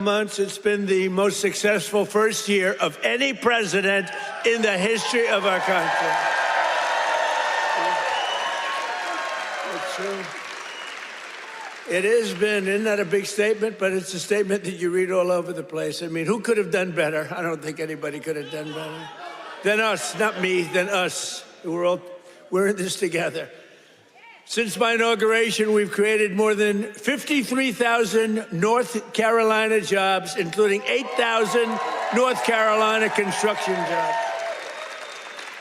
months, it's been the most successful first year of any president in the history of our country. It's true. It has been, isn't that a big statement? But it's a statement that you read all over the place. I mean, who could have done better? I don't think anybody could have done better than us, not me, than us. We're in this together. Since my inauguration, we've created more than 53,000 North Carolina jobs, including 8,000 North Carolina construction jobs.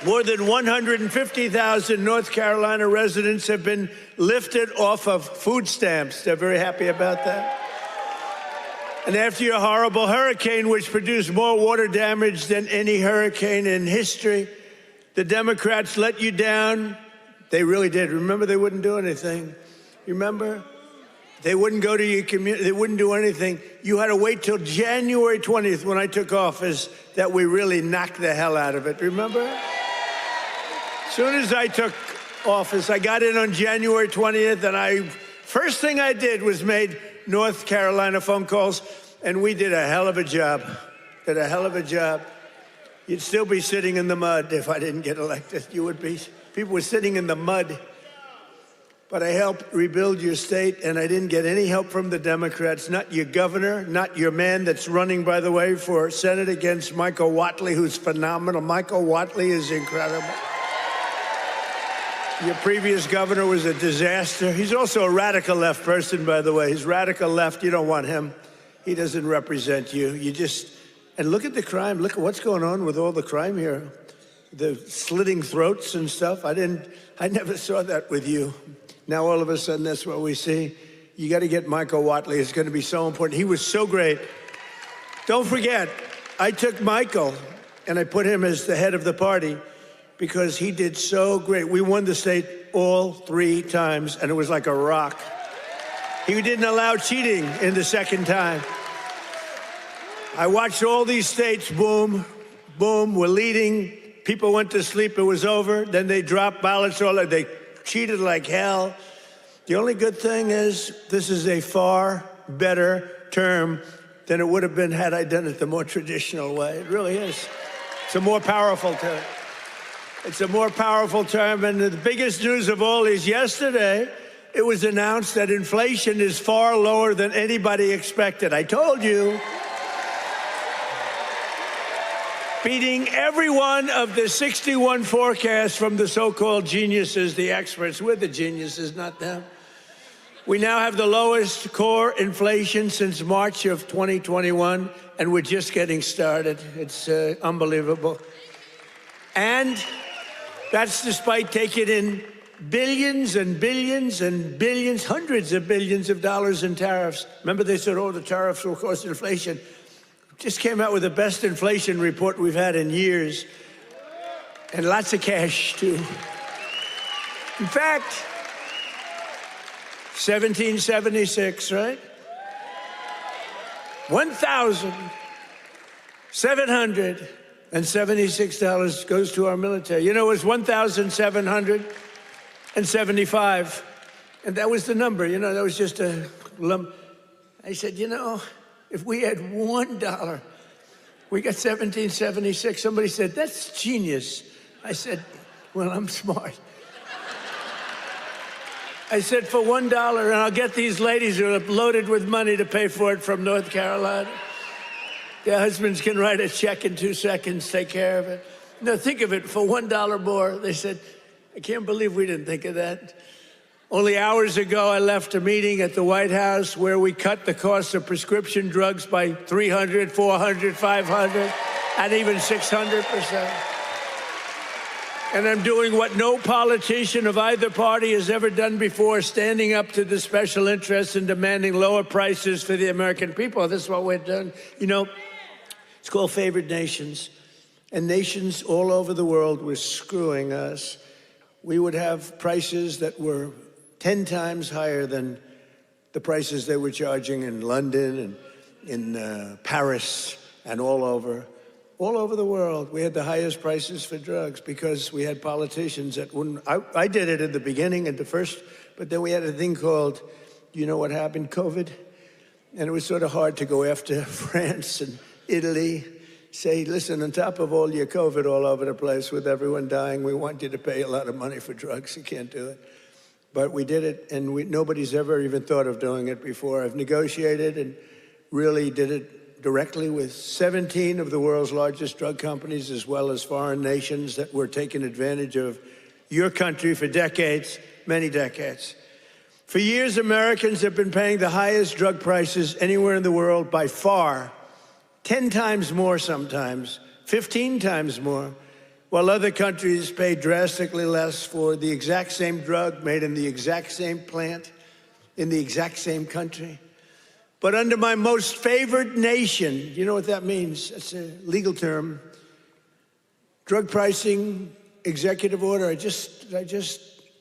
More than 150,000 North Carolina residents have been lifted off of food stamps. They're very happy about that. And after your horrible hurricane, which produced more water damage than any hurricane in history, the Democrats let you down. They really did. Remember, they wouldn't do anything. You remember? They wouldn't go to your community. They wouldn't do anything. You had to wait till January 20th when I took office that we really knocked the hell out of it. Remember? As soon as I took office, I got in on January 20th, and first thing I did was made North Carolina phone calls, and we did a hell of a job. Did a hell of a job. You'd still be sitting in the mud if I didn't get elected. You would be. People were sitting in the mud. But I helped rebuild your state, and I didn't get any help from the Democrats, not your governor, not your man that's running, by the way, for Senate against Michael Whatley, who's phenomenal. Michael Whatley is incredible. Your previous governor was a disaster. He's also a radical left person, by the way. He's radical left. You don't want him. He doesn't represent you. And look at the crime. Look at what's going on with all the crime here. The slitting throats and stuff. I never saw that with you. Now all of a sudden that's what we see. You got to get Michael Whatley. It's going to be so important. He was so great. Don't forget, I took Michael and I put him as the head of the party because he did so great. We won the state all 3 times, and it was like a rock. He didn't allow cheating in the second time. I watched all these states, boom, boom, we're leading. People went to sleep, it was over. Then they dropped ballots, they cheated like hell. The only good thing is this is a far better term than it would have been had I done it the more traditional way. It really is. It's a more powerful term. It's a more powerful term, and the biggest news of all is yesterday, it was announced that inflation is far lower than anybody expected. I told you. Beating every one of the 61 forecasts from the so-called geniuses, the experts. We're the geniuses, not them. We now have the lowest core inflation since March of 2021, and we're just getting started. It's unbelievable. And that's despite taking in billions and billions and billions, hundreds of billions of dollars in tariffs. Remember they said, oh, the tariffs will cause inflation. Just came out with the best inflation report we've had in years. And lots of cash, too. In fact, 1776, right? $1,776 goes to our military. You know, it was 1,775. And that was the number, you know, that was just a lump. I said, you know, if we had $1, we got 1776. Somebody said, that's genius. I said, well, I'm smart. I said, for $1, and I'll get these ladies who are loaded with money to pay for it from North Carolina. Their husbands can write a check in 2 seconds, take care of it. No, think of it, for $1 more. They said, I can't believe we didn't think of that. Only hours ago, I left a meeting at the White House where we cut the cost of prescription drugs by 300, 400, 500, and even 600%. And I'm doing what no politician of either party has ever done before, standing up to the special interests and demanding lower prices for the American people. This is what we're doing. You know, it's called favored nations. And nations all over the world were screwing us. We would have prices that were 10 times higher than the prices they were charging in London and in Paris and all over the world. We had the highest prices for drugs because we had politicians that wouldn't. I did it in the beginning, but then we had a thing called, you know what happened, COVID? And it was sort of hard to go after France and Italy, say, listen, on top of all your COVID all over the place with everyone dying, we want you to pay a lot of money for drugs. You can't do it. But we did it, and nobody's ever even thought of doing it before. I've negotiated and really did it directly with 17 of the world's largest drug companies, as well as foreign nations that were taking advantage of your country for decades, many decades. For years, Americans have been paying the highest drug prices anywhere in the world by far, 10 times more sometimes, 15 times more, while other countries pay drastically less for the exact same drug made in the exact same plant, in the exact same country. But under my most favored nation, you know what that means? It's a legal term. Drug pricing executive order, I just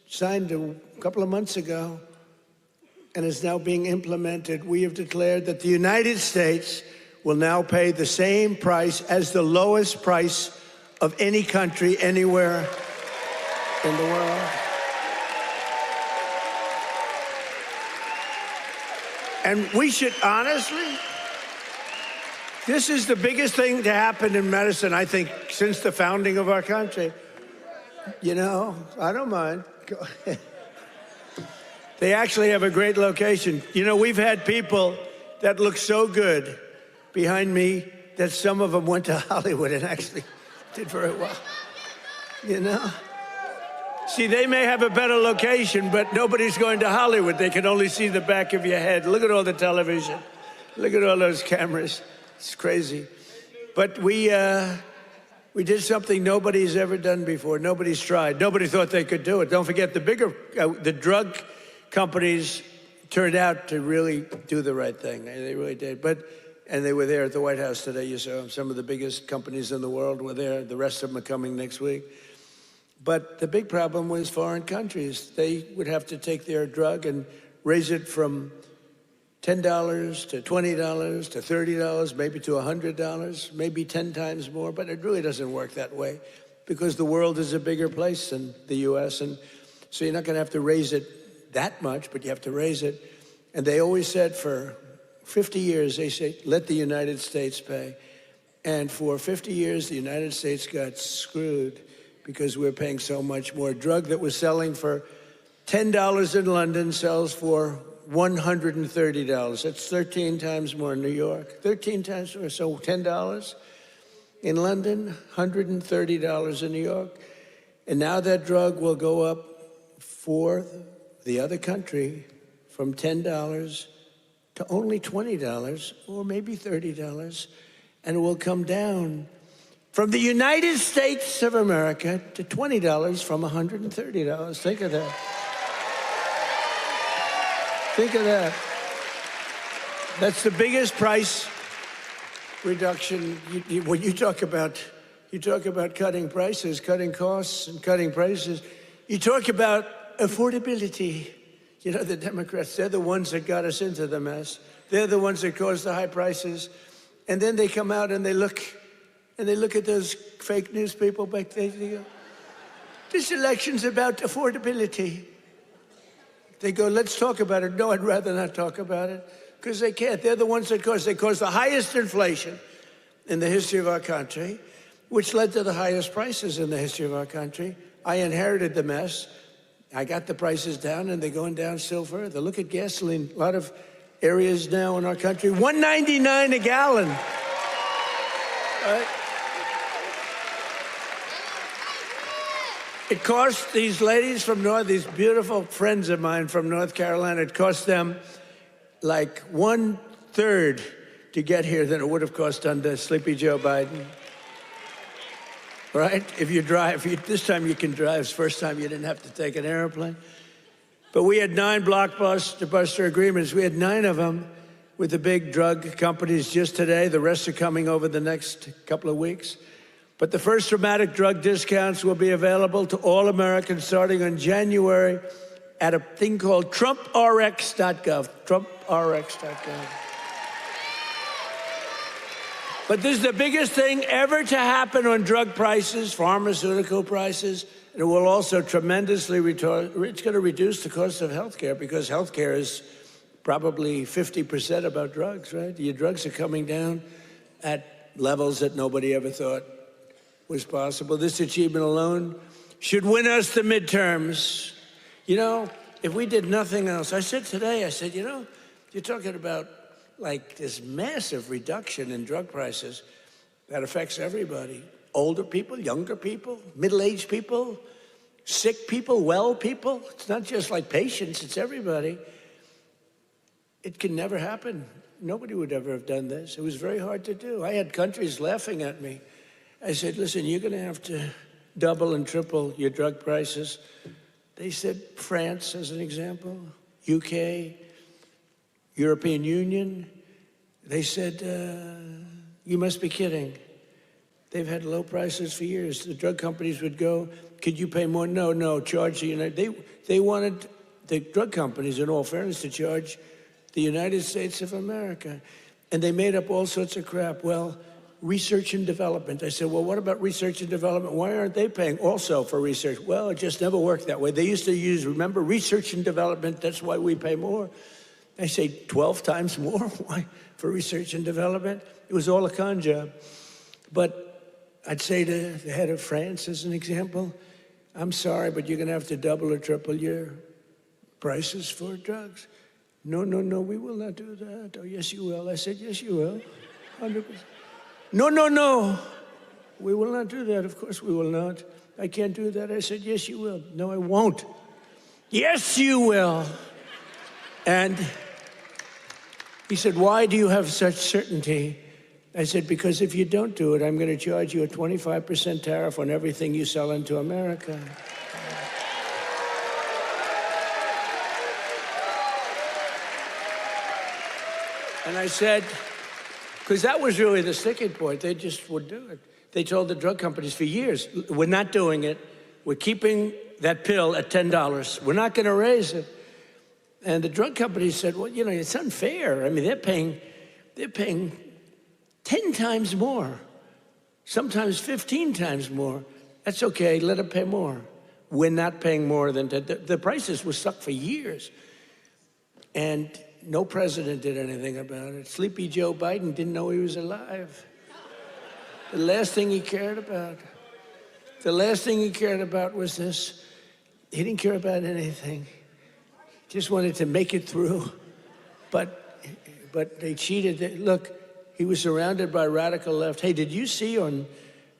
signed a couple of months ago, and is now being implemented. We have declared that the United States will now pay the same price as the lowest price of any country anywhere in the world. And we should honestly, this is the biggest thing to happen in medicine, I think, since the founding of our country. You know, I don't mind. They actually have a great location. You know, we've had people that look so good behind me that some of them went to Hollywood and actually did very well. You know? See, they may have a better location, but nobody's going to Hollywood. They can only see the back of your head. Look at all the television. Look at all those cameras. It's crazy. But we did something nobody's ever done before. Nobody's tried. Nobody thought they could do it. Don't forget, the drug companies turned out to really do the right thing. They really did. And they were there at the White House today. You saw them. Some of the biggest companies in the world were there. The rest of them are coming next week. But the big problem was foreign countries. They would have to take their drug and raise it from $10 to $20 to $30, maybe to $100, maybe 10 times more. But it really doesn't work that way because the world is a bigger place than the U.S. And so you're not going to have to raise it that much, but you have to raise it. And they always said for 50 years, they say, let the United States pay. And for 50 years, the United States got screwed because we're paying so much more. Drug that was selling for $10 in London sells for $130. That's 13 times more in New York. 13 times more, so $10 in London, $130 in New York. And now that drug will go up for the other country from $10 to only $20 or maybe $30. And it will come down from the United States of America to $20 from $130. Think of that. Think of that. That's the biggest price reduction. When you talk about cutting prices, cutting costs, and cutting prices, you talk about affordability. You know, the Democrats, they're the ones that got us into the mess. They're the ones that caused the high prices. And then they come out and they look at those fake news people back there. They go, this election's about affordability. They go, let's talk about it. No, I'd rather not talk about it because they can't. They're the ones that caused the highest inflation in the history of our country, which led to the highest prices in the history of our country. I inherited the mess. I got the prices down, and they're going down still further. Look at gasoline. A lot of areas now in our country, $1.99 a gallon. Right? It cost these ladies from these beautiful friends of mine from North Carolina, it cost them like 1/3 to get here than it would have cost under Sleepy Joe Biden. Right? If you drive, this time you can drive. It's the first time you didn't have to take an airplane. But we had 9 blockbuster agreements. We had 9 of them with the big drug companies just today. The rest are coming over the next couple of weeks. But the first dramatic drug discounts will be available to all Americans starting on January at a thing called TrumpRx.gov. TrumpRx.gov. But this is the biggest thing ever to happen on drug prices, pharmaceutical prices. And it will also tremendously it's going to reduce the cost of health care because health care is probably 50% about drugs, right? Your drugs are coming down at levels that nobody ever thought was possible. This achievement alone should win us the midterms. You know, if we did nothing else, I said today, you know, you're talking about like this massive reduction in drug prices that affects everybody. Older people, younger people, middle-aged people, sick people, well people. It's not just like patients, it's everybody. It can never happen. Nobody would ever have done this. It was very hard to do. I had countries laughing at me. I said, listen, you're going to have to double and triple your drug prices. They said France, as an example, UK, European Union. They said, you must be kidding. They've had low prices for years. The drug companies would go, could you pay more? No, charge the United. They wanted the drug companies, in all fairness, to charge the United States of America. And they made up all sorts of crap. Well, research and development. I said, well, what about research and development? Why aren't they paying also for research? Well, it just never worked that way. They used to use, remember, research and development, that's why we pay more. I say 12 times more. Why? For research and development? It was all a con job. But I'd say to the head of France, as an example, I'm sorry, but you're going to have to double or triple your prices for drugs. No, we will not do that. Oh, yes, you will. I said, yes, you will. 100%. No, we will not do that. Of course we will not. I can't do that. I said, yes, you will. No, I won't. Yes, you will. And he said, why do you have such certainty? I said, because if you don't do it, I'm going to charge you a 25% tariff on everything you sell into America. And I said, because that was really the sticking point. They just would do it. They told the drug companies for years, we're not doing it. We're keeping that pill at $10. We're not going to raise it. And the drug companies said, well, you know, it's unfair. I mean, they're paying 10 times more, sometimes 15 times more. That's okay, let them pay more. We're not paying more than the prices were stuck for years. And no president did anything about it. Sleepy Joe Biden didn't know he was alive. The last thing he cared about was this. He didn't care about anything. Just wanted to make it through. But they cheated. Look, he was surrounded by radical left. Hey, did you see on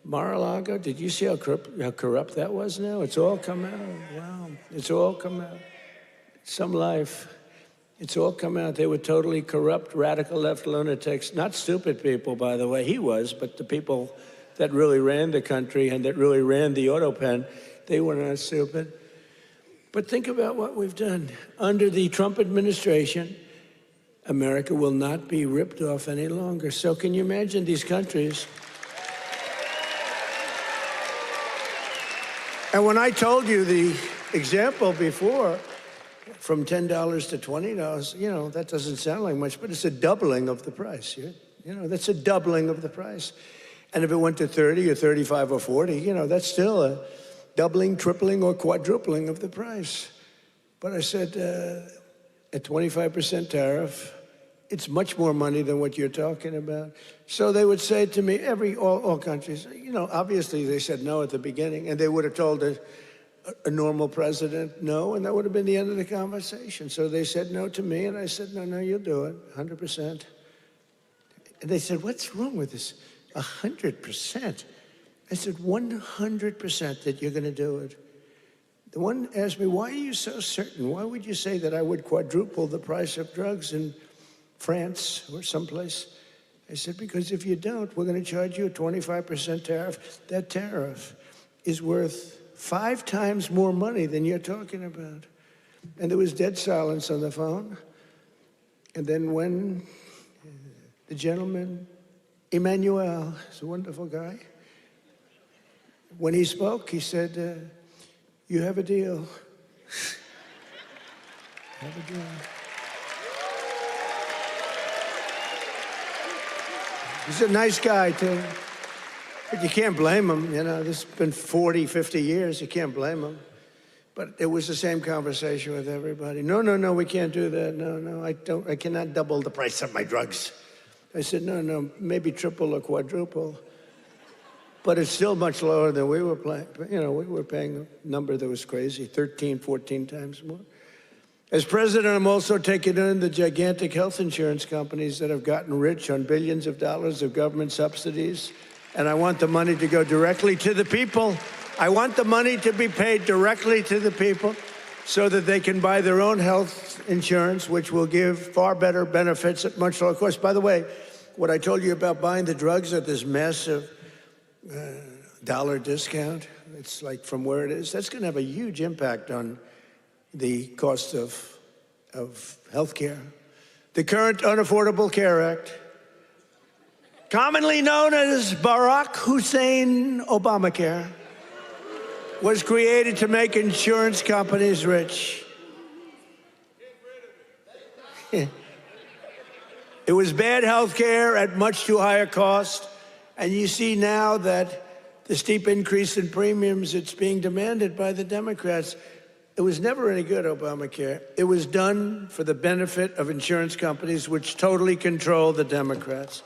Mar-a-Lago, did you see how corrupt that was now? It's all come out. Wow, it's all come out. Some life. It's all come out. They were totally corrupt, radical left lunatics. Not stupid people, by the way. He was, but the people that really ran the country and that really ran the auto pen, they were not stupid. But think about what we've done. Under the Trump administration, America will not be ripped off any longer. So can you imagine these countries? And when I told you the example before, from $10 to $20, you know, that doesn't sound like much, but it's a doubling of the price. You know, that's a doubling of the price. And if it went to 30 or 35 or 40, you know, that's still a doubling, tripling, or quadrupling of the price. But I said, a 25% tariff, it's much more money than what you're talking about. So they would say to me, all countries, you know, obviously they said no at the beginning, and they would have told a normal president no, and that would have been the end of the conversation. So they said no to me, and I said, no, you'll do it, 100%. And they said, what's wrong with this? 100%. I said, 100% that you're going to do it. The one asked me, why are you so certain? Why would you say that I would quadruple the price of drugs in France or someplace? I said, because if you don't, we're going to charge you a 25% tariff. That tariff is worth 5 times more money than you're talking about. And there was dead silence on the phone. And then when the gentleman, Emmanuel, is a wonderful guy, when he spoke, he said, you have a deal. Have a deal. He's a nice guy, too. But you can't blame him, you know. This has been 40, 50 years. You can't blame him. But it was the same conversation with everybody. No, we can't do that. No, I cannot double the price of my drugs. I said, no, maybe triple or quadruple. But it's still much lower than we were paying. We were paying a number that was crazy, 13, 14 times more. As president, I'm also taking in the gigantic health insurance companies that have gotten rich on billions of dollars of government subsidies. And I want the money to go directly to the people. I want the money to be paid directly to the people so that they can buy their own health insurance, which will give far better benefits at much lower cost. By the way, what I told you about buying the drugs at this massive dollar discount, it's like from where it is, that's going to have a huge impact on the cost of health care. The current Unaffordable Care Act, commonly known as Barack Hussein Obamacare, was created to make insurance companies rich. It was bad health care at much too high a cost. And you see now that the steep increase in premiums, it's being demanded by the Democrats. It was never any good, Obamacare. It was done for the benefit of insurance companies, which totally control the Democrats.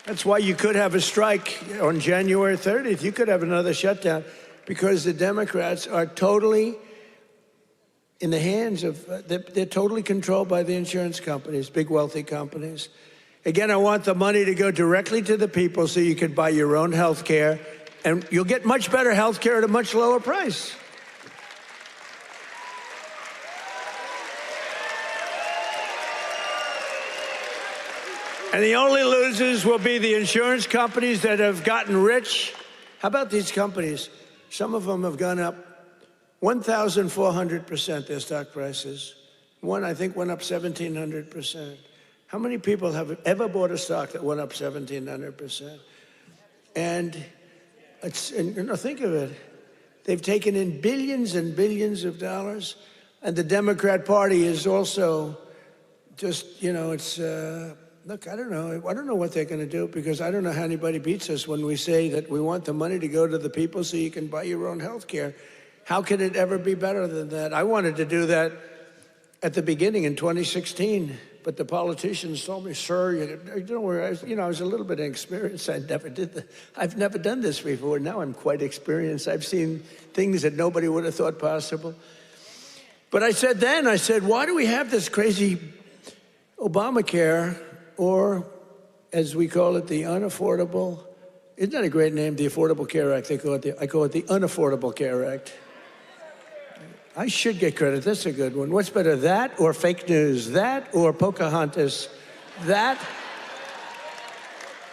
That's why you could have a strike on January 30th. You could have another shutdown because the Democrats are totally in the hands of, they're totally controlled by the insurance companies, big wealthy companies. Again, I want the money to go directly to the people so you can buy your own health care, and you'll get much better health care at a much lower price. And the only losers will be the insurance companies that have gotten rich. How about these companies? Some of them have gone up 1,400%, their stock prices. One, I think, went up 1,700%. How many people have ever bought a stock that went up 1,700%? And think of it. They've taken in billions and billions of dollars. And the Democrat Party is also just, look, I don't know what they're going to do, because I don't know how anybody beats us when we say that we want the money to go to the people so you can buy your own health care. How could it ever be better than that? I wanted to do that at the beginning in 2016, but the politicians told me, sir, I was a little bit inexperienced. I've never done this before. Now I'm quite experienced. I've seen things that nobody would have thought possible. But I said, why do we have this crazy Obamacare, or as we call it, the unaffordable, isn't that a great name, the Affordable Care Act? I call it the Unaffordable Care Act. I should get credit. That's a good one. What's better, that or fake news? That or Pocahontas? That?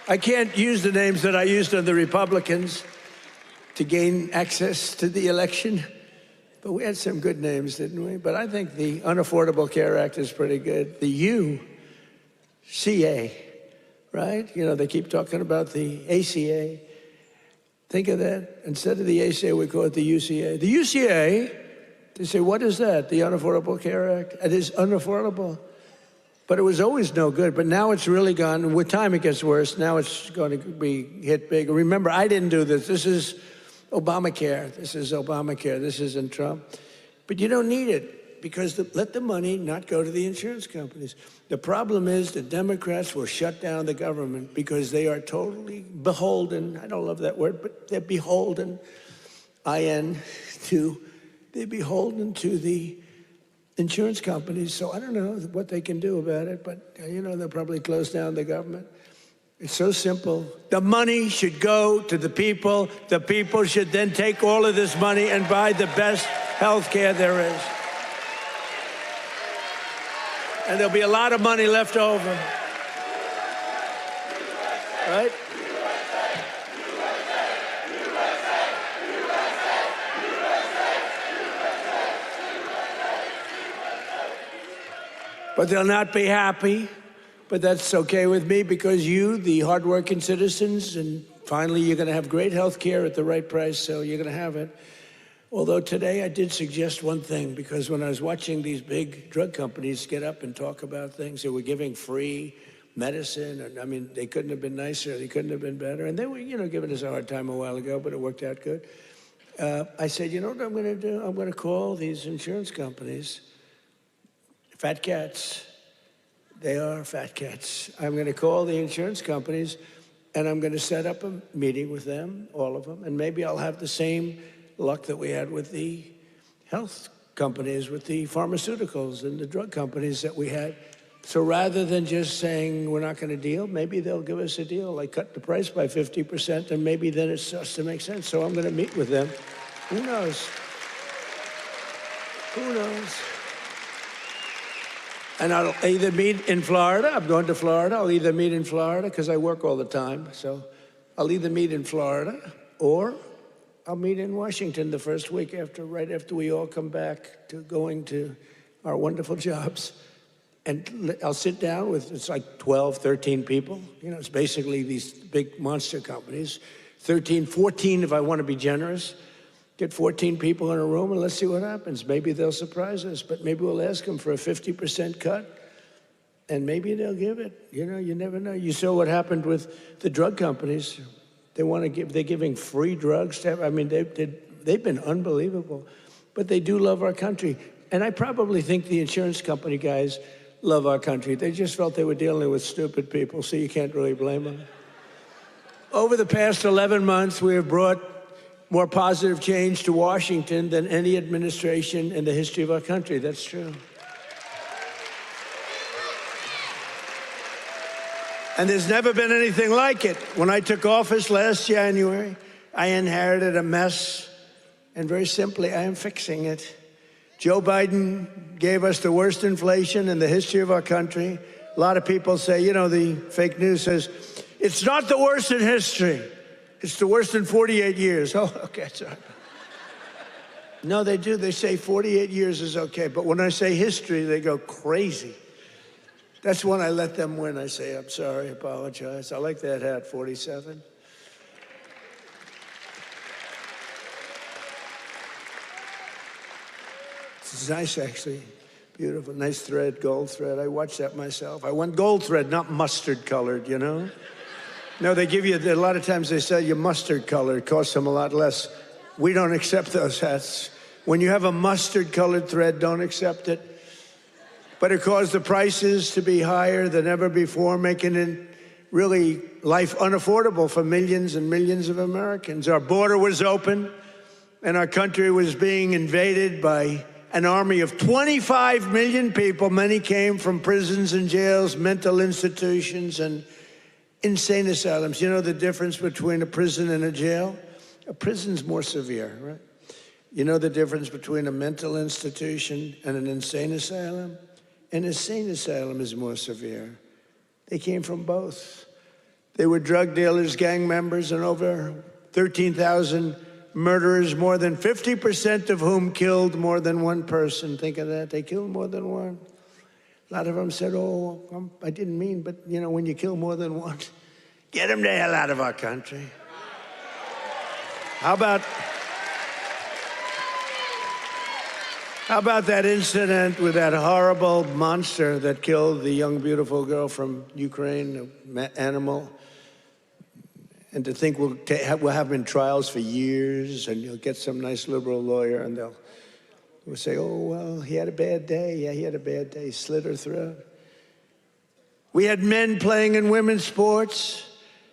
I can't use the names that I used on the Republicans to gain access to the election, but we had some good names, didn't we? But I think the Unaffordable Care Act is pretty good. The UCA, right? They keep talking about the ACA. Think of that. Instead of the ACA, we call it the UCA. The UCA, they say, what is that? The Unaffordable Care Act? It is unaffordable. But it was always no good. But now it's really gone. With time, it gets worse. Now it's going to be hit big. Remember, I didn't do this. This is Obamacare. This is Obamacare. This isn't Trump. But you don't need it, because let the money not go to the insurance companies. The problem is the Democrats will shut down the government because they are totally beholden. I don't love that word, but they're beholden, they're beholden to the insurance companies. So I don't know what they can do about it, but they'll probably close down the government. It's so simple. The money should go to the people. The people should then take all of this money and buy the best health care there is. And there'll be a lot of money left over. Right? But they'll not be happy. But that's okay with me, because you, the hardworking citizens, and finally you're going to have great health care at the right price, so you're going to have it. Although today I did suggest one thing, because when I was watching these big drug companies get up and talk about things, they were giving free medicine, and they couldn't have been nicer, they couldn't have been better. And they were, giving us a hard time a while ago, but it worked out good. I said, you know what I'm going to do? I'm going to call these insurance companies fat cats. They are fat cats. I'm going to call the insurance companies, and I'm going to set up a meeting with them, all of them, and maybe I'll have the same luck that we had with the health companies, with the pharmaceuticals and the drug companies that we had. So rather than just saying we're not going to deal, maybe they'll give us a deal, like cut the price by 50%, and maybe then it starts to make sense. So I'm going to meet with them. Who knows? Who knows? And I'll either meet in Florida. I'm going to Florida. I'll either meet in Florida because I work all the time. So I'll either meet in Florida or I'll meet in Washington the first week right after we all come back to going to our wonderful jobs. And I'll sit down with, it's like 12, 13 people. You know, it's basically these big monster companies. 13, 14 if I want to be generous. Get 14 people in a room and let's see what happens. Maybe they'll surprise us, but maybe we'll ask them for a 50% cut and maybe they'll give it. You know, you never know. You saw what happened with the drug companies. They're giving free drugs to, I mean, they've been unbelievable, but they do love our country. And I probably think the insurance company guys love our country. They just felt they were dealing with stupid people, so you can't really blame them. Over the past 11 months, we have brought more positive change to Washington than any administration in the history of our country. That's true. And there's never been anything like it. When I took office last January, I inherited a mess, and very simply, I am fixing it. Joe Biden gave us the worst inflation in the history of our country. A lot of people say, you know, the fake news says, it's not the worst in history. It's the worst in 48 years. Oh, okay, sorry. No, they do. They say 48 years is okay. But when I say history, they go crazy. That's when I let them win. I say, I'm sorry, apologize. I like that hat, 47. It's nice, actually. Beautiful, nice thread, gold thread. I watched that myself. I went gold thread, not mustard colored, you know? No, they give you, a lot of times they sell you mustard color. It costs them a lot less. We don't accept those hats. When you have a mustard colored thread, don't accept it. But it caused the prices to be higher than ever before, making it really life unaffordable for millions and millions of Americans. Our border was open and our country was being invaded by an army of 25 million people. Many came from prisons and jails, mental institutions, and insane asylums. You know the difference between a prison and a jail? A prison's more severe, right? You know the difference between a mental institution and an insane asylum? An insane asylum is more severe. They came from both. They were drug dealers, gang members, and over 13,000 murderers, more than 50% of whom killed more than one person. Think of that, they killed more than one. A lot of them said, oh, I didn't mean, but you know, when you kill more than one, get them the hell out of our country. How about that incident with that horrible monster that killed the young, beautiful girl from Ukraine, an animal? And to think we'll have him in trials for years, and you'll get some nice liberal lawyer, and we'll say, oh, well, he had a bad day. Yeah, he had a bad day. He slit her throat. We had men playing in women's sports,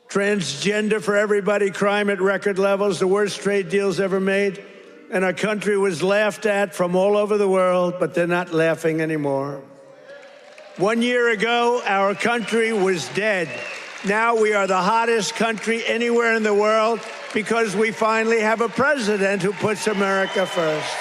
transgender for everybody, crime at record levels, the worst trade deals ever made. And our country was laughed at from all over the world, but they're not laughing anymore. 1 year ago, our country was dead. Now we are the hottest country anywhere in the world because we finally have a president who puts America first.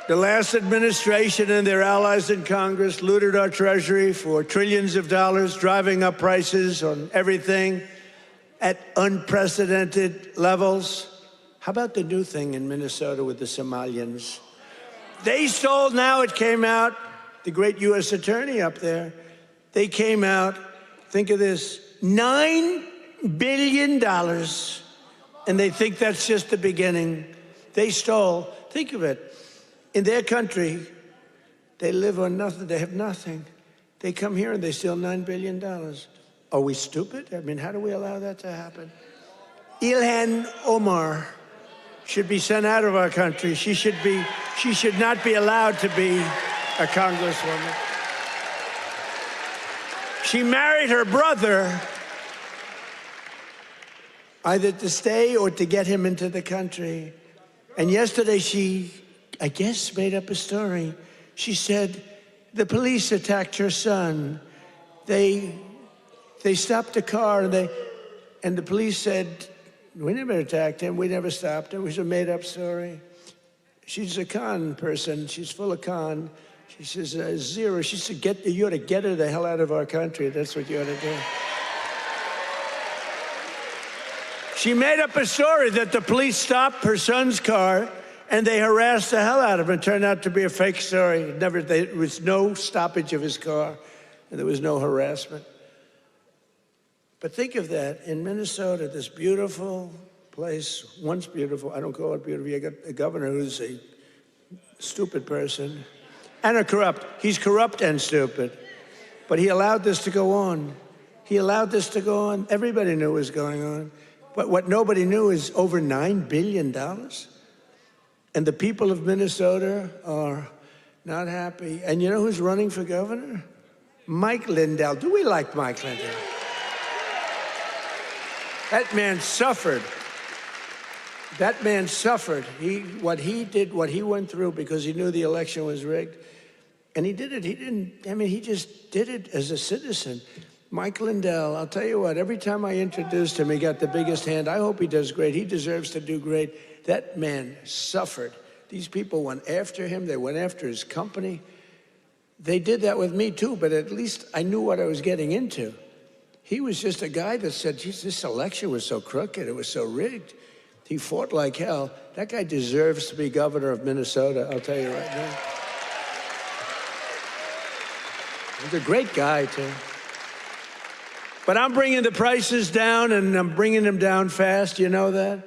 The last administration and their allies in Congress looted our treasury for trillions of dollars, driving up prices on everything at unprecedented levels. How about the new thing in Minnesota with the Somalians? They stole, now it came out, the great U.S. attorney up there, they came out, think of this, $9 billion, and they think that's just the beginning. They stole, think of it, in their country, they live on nothing, they have nothing. They come here and they steal $9 billion. Are we stupid? I mean, how do we allow that to happen? Ilhan Omar should be sent out of our country. She should not be allowed to be a congresswoman. She married her brother either to stay or to get him into the country. And yesterday she, I guess, made up a story. She said the police attacked her son. They stopped the car and the police said, we never attacked him, we never stopped him. It was a made-up story. She's a con person, she's full of con. She says, zero. She said, you ought to get her the hell out of our country. That's what you ought to do. She made up a story that the police stopped her son's car and they harassed the hell out of him. It turned out to be a fake story. There was no stoppage of his car and there was no harassment. But think of that, in Minnesota, this beautiful place, once beautiful, I don't call it beautiful, you got a governor who's a stupid person, and a corrupt. He's corrupt and stupid. But he allowed this to go on. He allowed this to go on. Everybody knew what was going on. But what nobody knew is over $9 billion. And the people of Minnesota are not happy. And you know who's running for governor? Mike Lindell. Do we like Mike Lindell? That man suffered. That man suffered. What he did, what he went through because he knew the election was rigged. And he did it. He just did it as a citizen. Mike Lindell, I'll tell you what, every time I introduced him, he got the biggest hand. I hope he does great. He deserves to do great. That man suffered. These people went after him. They went after his company. They did that with me too, but at least I knew what I was getting into. He was just a guy that said, geez, this election was so crooked, it was so rigged. He fought like hell. That guy deserves to be governor of Minnesota, I'll tell you right now. He's a great guy, too. But I'm bringing the prices down, and I'm bringing them down fast, you know that?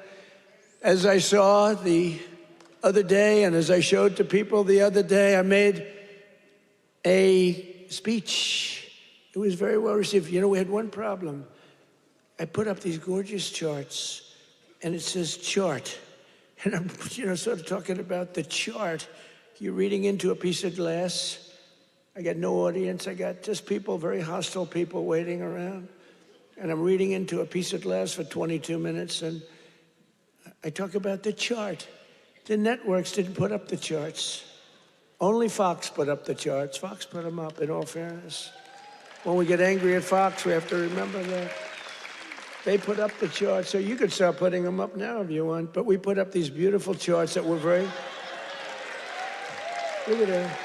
As I saw the other day, and as I showed to people the other day, I made a speech. It was very well received. You know, we had one problem. I put up these gorgeous charts, and it says chart. And I'm, sort of talking about the chart. You're reading into a piece of glass. I got no audience. I got just people, very hostile people waiting around. And I'm reading into a piece of glass for 22 minutes, and I talk about the chart. The networks didn't put up the charts. Only Fox put up the charts. Fox put them up, in all fairness. When we get angry at Fox, we have to remember that. They put up the charts, so you could start putting them up now if you want. But we put up these beautiful charts that were very... Look at that.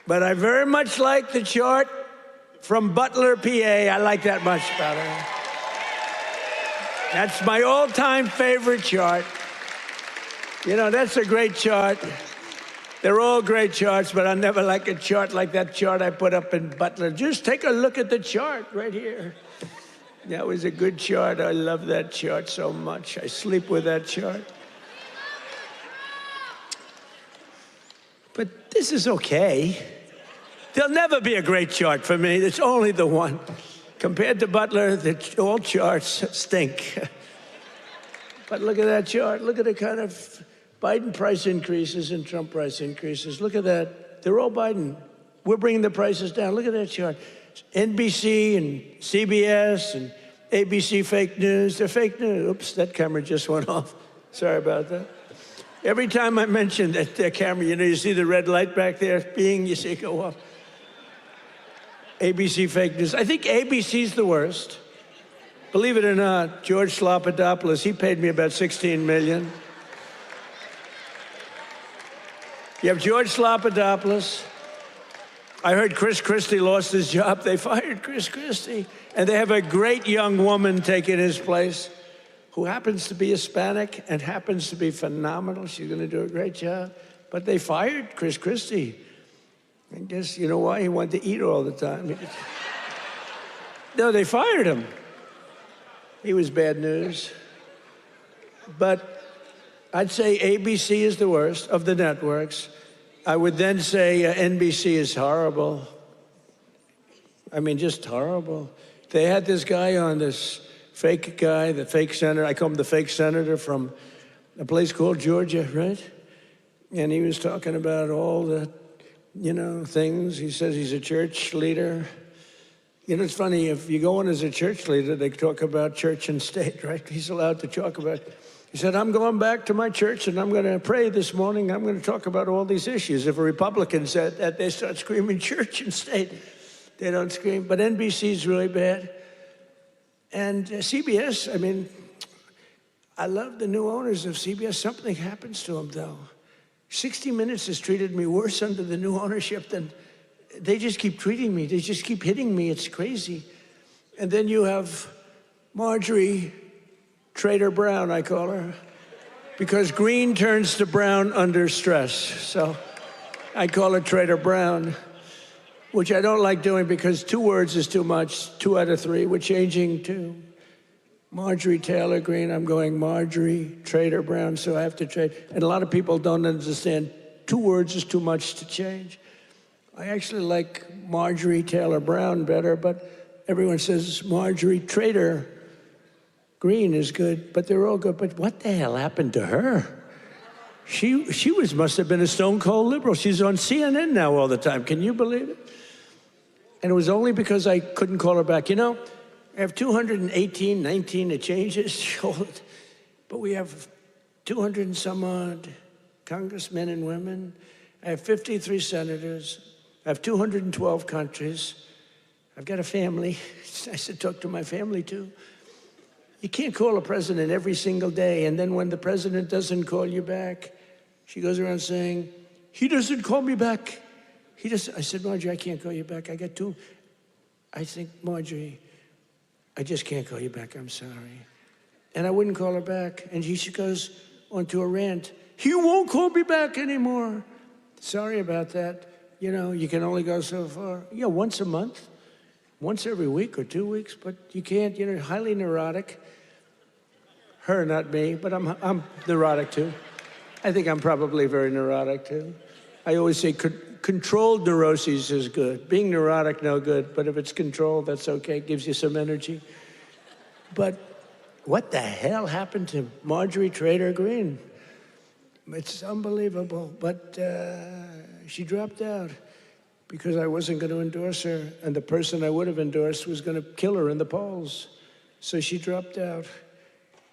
But I very much like the chart from Butler, PA. I like that much better. That's my all-time favorite chart. You know, that's a great chart. They're all great charts, but I never like a chart like that chart I put up in Butler. Just take a look at the chart right here. That was a good chart. I love that chart so much. I sleep with that chart. But this is okay. There'll never be a great chart for me. It's only the one. Compared to Butler, all charts stink. But look at that chart. Look at the kind of Biden price increases and Trump price increases. Look at that. They're all Biden. We're bringing the prices down. Look at that chart. NBC and CBS and ABC fake news. They're fake news. Oops, that camera just went off. Sorry about that. Every time I mention that camera, you see the red light back there, you see it go off. ABC fake news. I think ABC's the worst. Believe it or not, George Slopadopoulos, he paid me about $16 million. You have George Slopadopoulos. I heard Chris Christie lost his job. They fired Chris Christie. And they have a great young woman taking his place. who happens to be Hispanic and happens to be phenomenal. She's going to do a great job. But they fired Chris Christie. I guess, you know why? He wanted to eat all the time. No, they fired him. He was bad news. But I'd say ABC is the worst of the networks. I would then say NBC is horrible. I mean, just horrible. They had this guy on, this fake guy, the fake senator. I call him the fake senator from a place called Georgia, right? And he was talking about all the, things. He says he's a church leader. It's funny, if you go on as a church leader, they talk about church and state, right? He's allowed to talk about it. He said, I'm going back to my church and I'm going to pray this morning. I'm going to talk about all these issues. If a Republican said that, they start screaming church and state. They don't scream. But NBC is really bad. And CBS, I mean, I love the new owners of CBS. Something happens to them, though. 60 Minutes has treated me worse under the new ownership than they just keep treating me. They just keep hitting me. It's crazy. And then you have Marjorie Trader Brown, I call her, because green turns to brown under stress. So I call her Trader Brown, which I don't like doing because 2 words is too much. 2 out of 3. We're changing to Marjorie Taylor Greene. I'm going Marjorie Trader Brown, so I have to trade. And a lot of people don't understand 2 words is too much to change. I actually like Marjorie Taylor Brown better, but everyone says Marjorie Trader Greene is good, but they're all good. But what the hell happened to her? She must have been a stone cold liberal. She's on CNN now all the time. Can you believe it? And it was only because I couldn't call her back. I have 218, 19, it changes, but we have 200 and some odd congressmen and women. I have 53 senators. I have 212 countries. I've got a family. It's nice to talk to my family, too. You can't call a president every single day, and then when the president doesn't call you back, she goes around saying, he doesn't call me back. I said, Marjorie, I can't call you back. I got 2. I think, Marjorie, I just can't call you back. I'm sorry. And I wouldn't call her back. And she goes onto a rant. He won't call me back anymore. Sorry about that. You can only go so far. Once a month, once every week or 2 weeks, but you can't, highly neurotic. Her, not me, but I'm neurotic too. I think I'm probably very neurotic too. I always say controlled neuroses is good. Being neurotic, no good, but if it's controlled, that's okay. It gives you some energy. But what the hell happened to Marjorie Trader Greene? It's unbelievable, but she dropped out because I wasn't going to endorse her, and the person I would have endorsed was going to kill her in the polls. So she dropped out.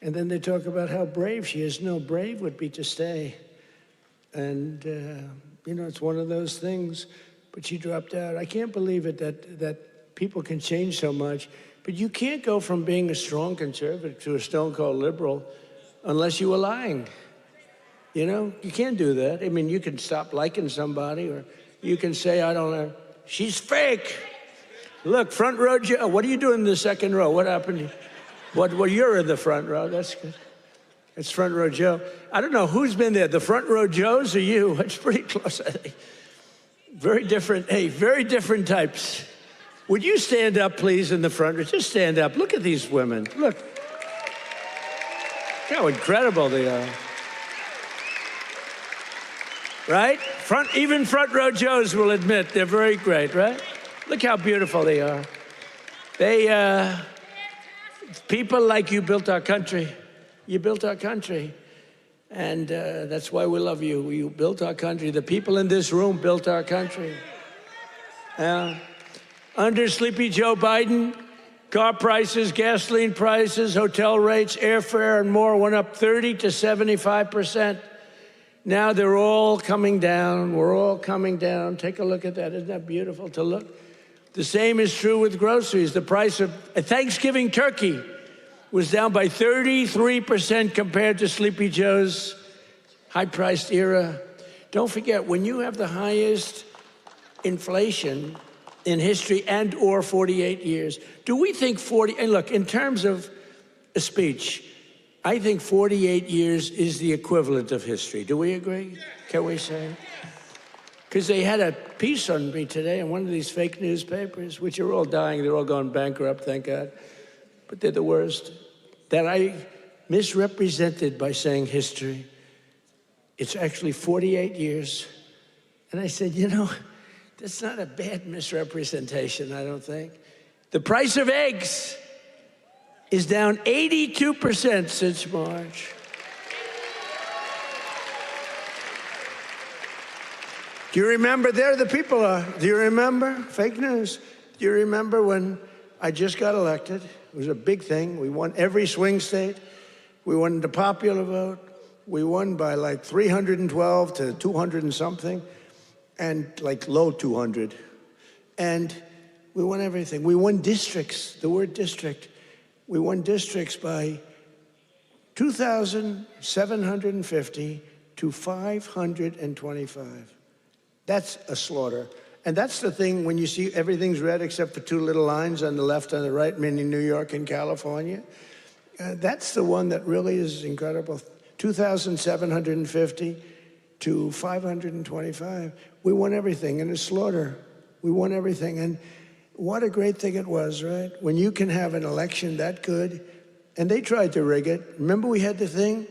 And then they talk about how brave she is. No, brave would be to stay. And, it's one of those things. But she dropped out. I can't believe it that people can change so much. But you can't go from being a strong conservative to a stone-cold liberal unless you were lying. You can't do that. I mean, you can stop liking somebody, or you can say, I don't know, she's fake. Look, front row Joe. What are you doing in the second row? What happened? Well, you're in the front row. That's good. It's front row Joe. I don't know who's been there, the front row Joes or you? It's pretty close, I think. Very different. Hey, very different types. Would you stand up, please, in the front row? Just stand up. Look at these women. Look how incredible they are. Right? Even front row Joes will admit they're very great, right? Look how beautiful they are. People like you built our country. You built our country. And that's why we love you. You built our country. The people in this room built our country. Under Sleepy Joe Biden, car prices, gasoline prices, hotel rates, airfare, and more went up 30 to 75%. Now they're all coming down. We're all coming down. Take a look at that. Isn't that beautiful to look? The same is true with groceries. The price of a Thanksgiving turkey was down by 33% compared to Sleepy Joe's high-priced era. Don't forget, when you have the highest inflation in history and or 48 years, do we think and look, in terms of a speech, I think 48 years is the equivalent of history. Do we agree? Can we say? Because they had a piece on me today in one of these fake newspapers, which are all dying. They're all going bankrupt, thank God. But they're the worst. That I misrepresented by saying history. It's actually 48 years. And I said, you know, that's not a bad misrepresentation, I don't think. The price of eggs is down 82% since March. Do you remember? There the people are. Do you remember? Fake news. Do you remember when I just got elected? It was a big thing. We won every swing state. We won the popular vote. We won by like 312 to 200 and something, and like low 200. And we won everything. We won districts, the word district. We won districts by 2,750 to 525. That's a slaughter. And that's the thing when you see everything's red except for two little lines on the left and the right, meaning New York and California. That's the one that really is incredible. 2,750 to 525. We won everything in a slaughter. We won everything. And what a great thing it was, right? When you can have an election that good. And they tried to rig it. Remember we had the thing?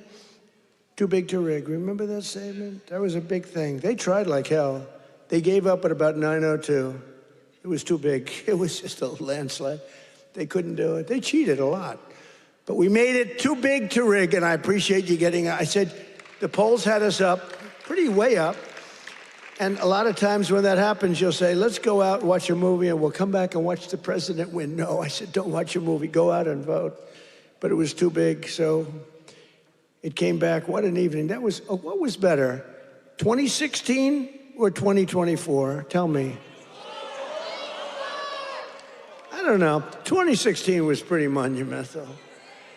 Too big to rig. Remember that statement? That was a big thing. They tried like hell. They gave up at about 9:02. It was too big. It was just a landslide. They couldn't do it. They cheated a lot. But we made it too big to rig, and I appreciate you getting it. I said, the polls had us up, pretty way up. And a lot of times when that happens, you'll say, let's go out and watch a movie, and we'll come back and watch the president win. No, I said, don't watch a movie. Go out and vote. But it was too big, so it came back. What an evening. That was, what was better, 2016 or 2024? Tell me. I don't know. 2016 was pretty monumental.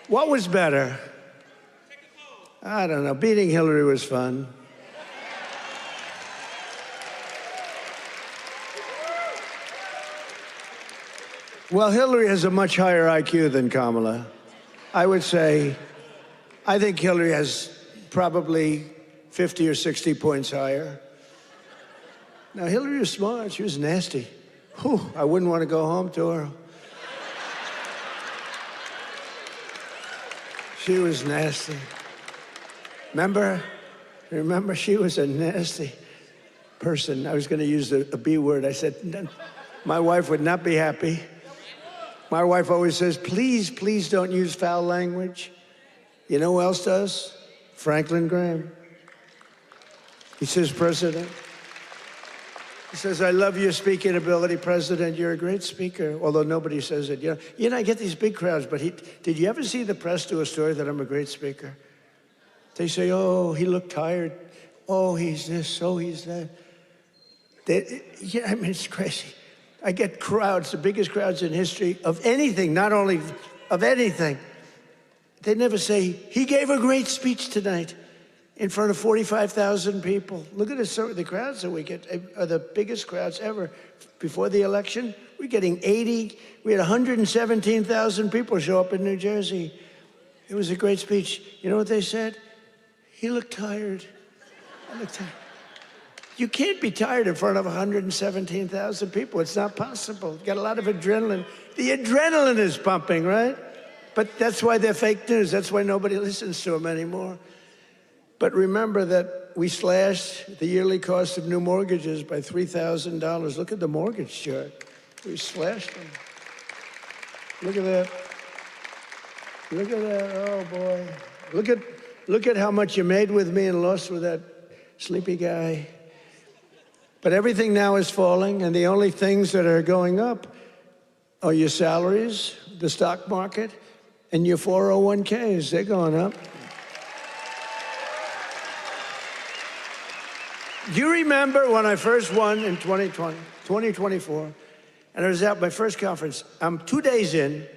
What was better? I don't know. Beating Hillary was fun. Well, Hillary has a much higher IQ than Kamala. I would say, I think Hillary has probably 50 or 60 points higher. Now, Hillary was smart. She was nasty. Whew, I wouldn't want to go home to her. She was nasty. Remember? She was a nasty person. I was going to use a B word. I said, my wife would not be happy. My wife always says, please, please don't use foul language. You know who else does? Franklin Graham. He says, President. He says, I love your speaking ability, President. You're a great speaker, although nobody says it. You know, I get these big crowds, but did you ever see the press do a story that I'm a great speaker? They say, oh, he looked tired. Oh, he's this. Oh, he's that. Yeah, I mean, it's crazy. I get crowds, the biggest crowds in history of anything, not only of anything. They never say, he gave a great speech tonight in front of 45,000 people. Look at the crowds that we get are the biggest crowds ever. Before the election, we're getting 80. We had 117,000 people show up in New Jersey. It was a great speech. You know what they said? He looked tired. I looked tired. You can't be tired in front of 117,000 people. It's not possible. You got a lot of adrenaline. The adrenaline is pumping, right? But that's why they're fake news. That's why nobody listens to them anymore. But remember that we slashed the yearly cost of new mortgages by $3,000. Look at the mortgage chart. We slashed them. Look at that. Look at that. Oh, boy. Look at how much you made with me and lost with that sleepy guy. But everything now is falling, and the only things that are going up are your salaries, the stock market, and your 401ks. They're going up. Do you remember when I first won in 2024, and I was at my first conference? I'm 2 days in.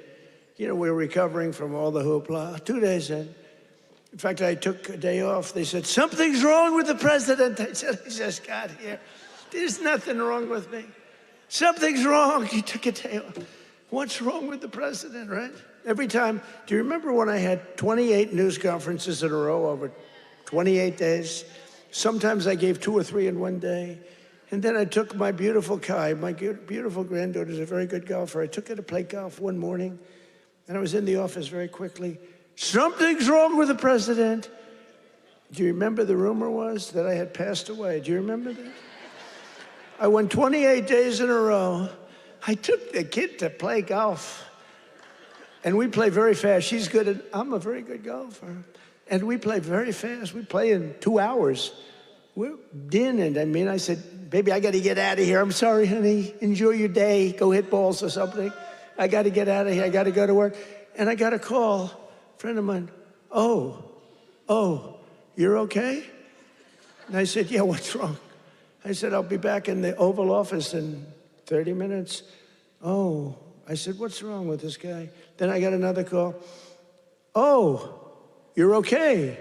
You know, we're recovering from all the hoopla. 2 days in. In fact, I took a day off. They said, something's wrong with the president. I said, I just got here. There's nothing wrong with me. Something's wrong. You took a day off. What's wrong with the president, right? Every time, do you remember when I had 28 news conferences in a row over 28 days? Sometimes I gave 2 or 3 in one day. And then I took my beautiful Kai, my beautiful granddaughter is a very good golfer. I took her to play golf one morning, and I was in the office very quickly. Something's wrong with the president. Do you remember the rumor was that I had passed away? Do you remember that? I went 28 days in a row. I took the kid to play golf. And we play very fast. She's good at, I'm a very good golfer. And we play very fast. We play in 2 hours. We're dinning. I mean, I said, baby, I got to get out of here. I'm sorry, honey. Enjoy your day. Go hit balls or something. I got to get out of here. I got to go to work. And I got a call, a friend of mine. Oh, you're okay? And I said, yeah, what's wrong? I said, I'll be back in the Oval Office in 30 minutes. Oh, I said, what's wrong with this guy? Then I got another call. Oh, you're okay.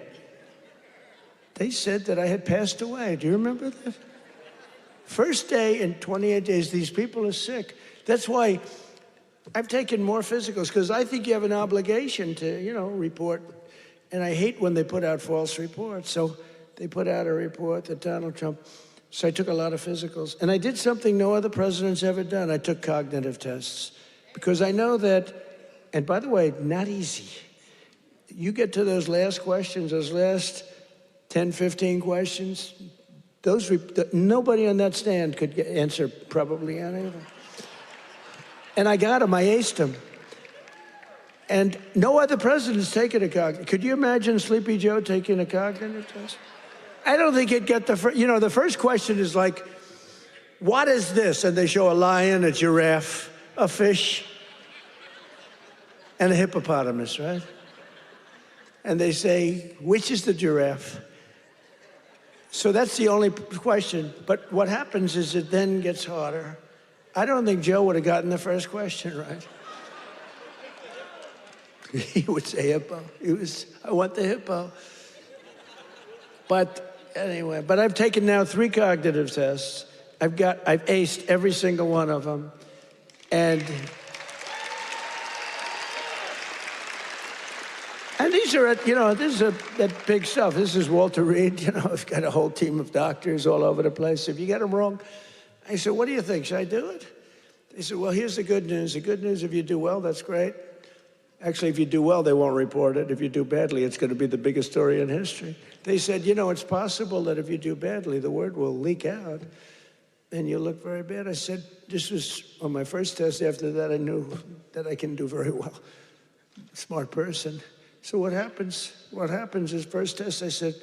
They said that I had passed away. Do you remember that? First day in 28 days, these people are sick. That's why I've taken more physicals, because I think you have an obligation to, report. And I hate when they put out false reports. So they put out a report that Donald Trump. So I took a lot of physicals. And I did something no other president's ever done. I took cognitive tests. Because I know that, and by the way, not easy. You get to those last questions, those last 10, 15 questions, nobody on that stand could answer probably any of them. And I got them, I aced them. And no other president's taken a cognitive. Could you imagine Sleepy Joe taking a cognitive test? I don't think he'd get the first question is like, what is this? And they show a lion, a giraffe, a fish, and a hippopotamus, right? And they say, which is the giraffe? So that's the only question. But what happens is it then gets harder. I don't think Joe would have gotten the first question right. He would say hippo. I want the hippo. But anyway, I've taken now 3 cognitive tests. I've aced every single one of them. And these are, this is that big stuff. This is Walter Reed. I've got a whole team of doctors all over the place. If you get them wrong, I said, what do you think? Should I do it? They said, well, here's the good news. The good news, if you do well, that's great. Actually, if you do well, they won't report it. If you do badly, it's going to be the biggest story in history. They said, it's possible that if you do badly, the word will leak out and you'll look very bad. I said, this was on my first test. After that, I knew that I can do very well. Smart person. So what happens? What happens is first test, I said,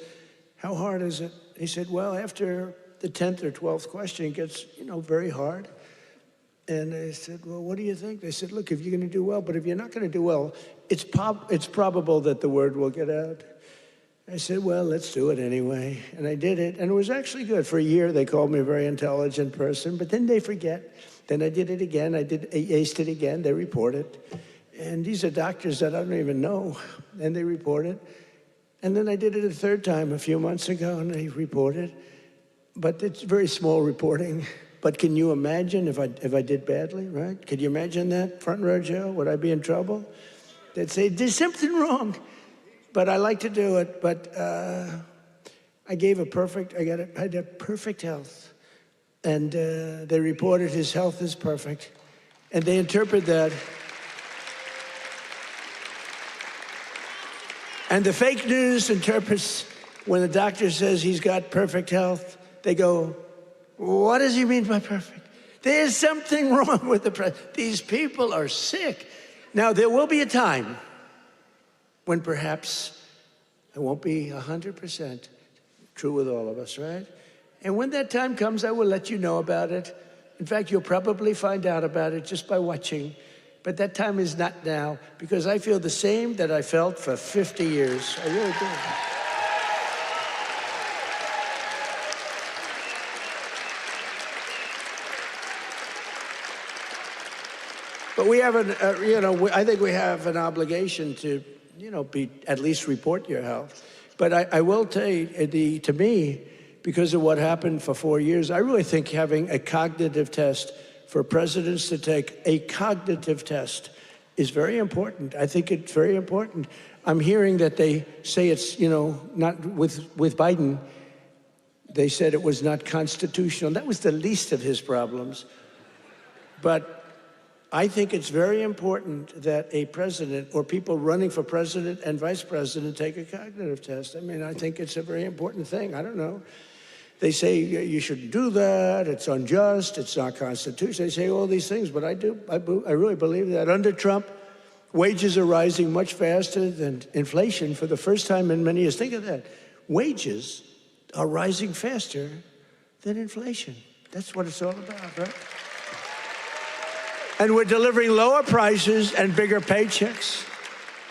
how hard is it? He said, well, after the 10th or 12th question, it gets, very hard. And I said, well, what do you think? They said, look, if you're going to do well, but if you're not going to do well, it's probable that the word will get out. I said, well, let's do it anyway. And I did it, and it was actually good. For a year, they called me a very intelligent person, but then they forget. Then I did it again. I aced it again. They report it. And these are doctors that I don't even know, and they report it. And then I did it a third time a few months ago, and they reported. But it's very small reporting. But can you imagine if I did badly, right? Could you imagine that, front row Joe? Would I be in trouble? They'd say, there's something wrong. But I like to do it. But I had perfect health. And they reported his health is perfect. And they interpret that. And the fake news interprets when the doctor says he's got perfect health, they go, what does he mean by perfect? There's something wrong with the president. These people are sick. Now, there will be a time when perhaps I won't be 100% true with all of us, right? And when that time comes, I will let you know about it. In fact, you'll probably find out about it just by watching. But that time is not now, because I feel the same that I felt for 50 years. I really do. But we have I think we have an obligation to, at least report your health. But I will tell you, to me, because of what happened for 4 years, I really think having a cognitive test for presidents to take a cognitive test is very important. I think it's very important. I'm hearing that they say it's, not with Biden, they said it was not constitutional. That was the least of his problems. But I think it's very important that a president or people running for president and vice president take a cognitive test. I mean, I think it's a very important thing. I don't know. They say you shouldn't do that. It's unjust. It's not constitutional. They say all these things, but I really believe that. Under Trump, wages are rising much faster than inflation for the first time in many years. Think of that. Wages are rising faster than inflation. That's what it's all about, right? And we're delivering lower prices and bigger paychecks.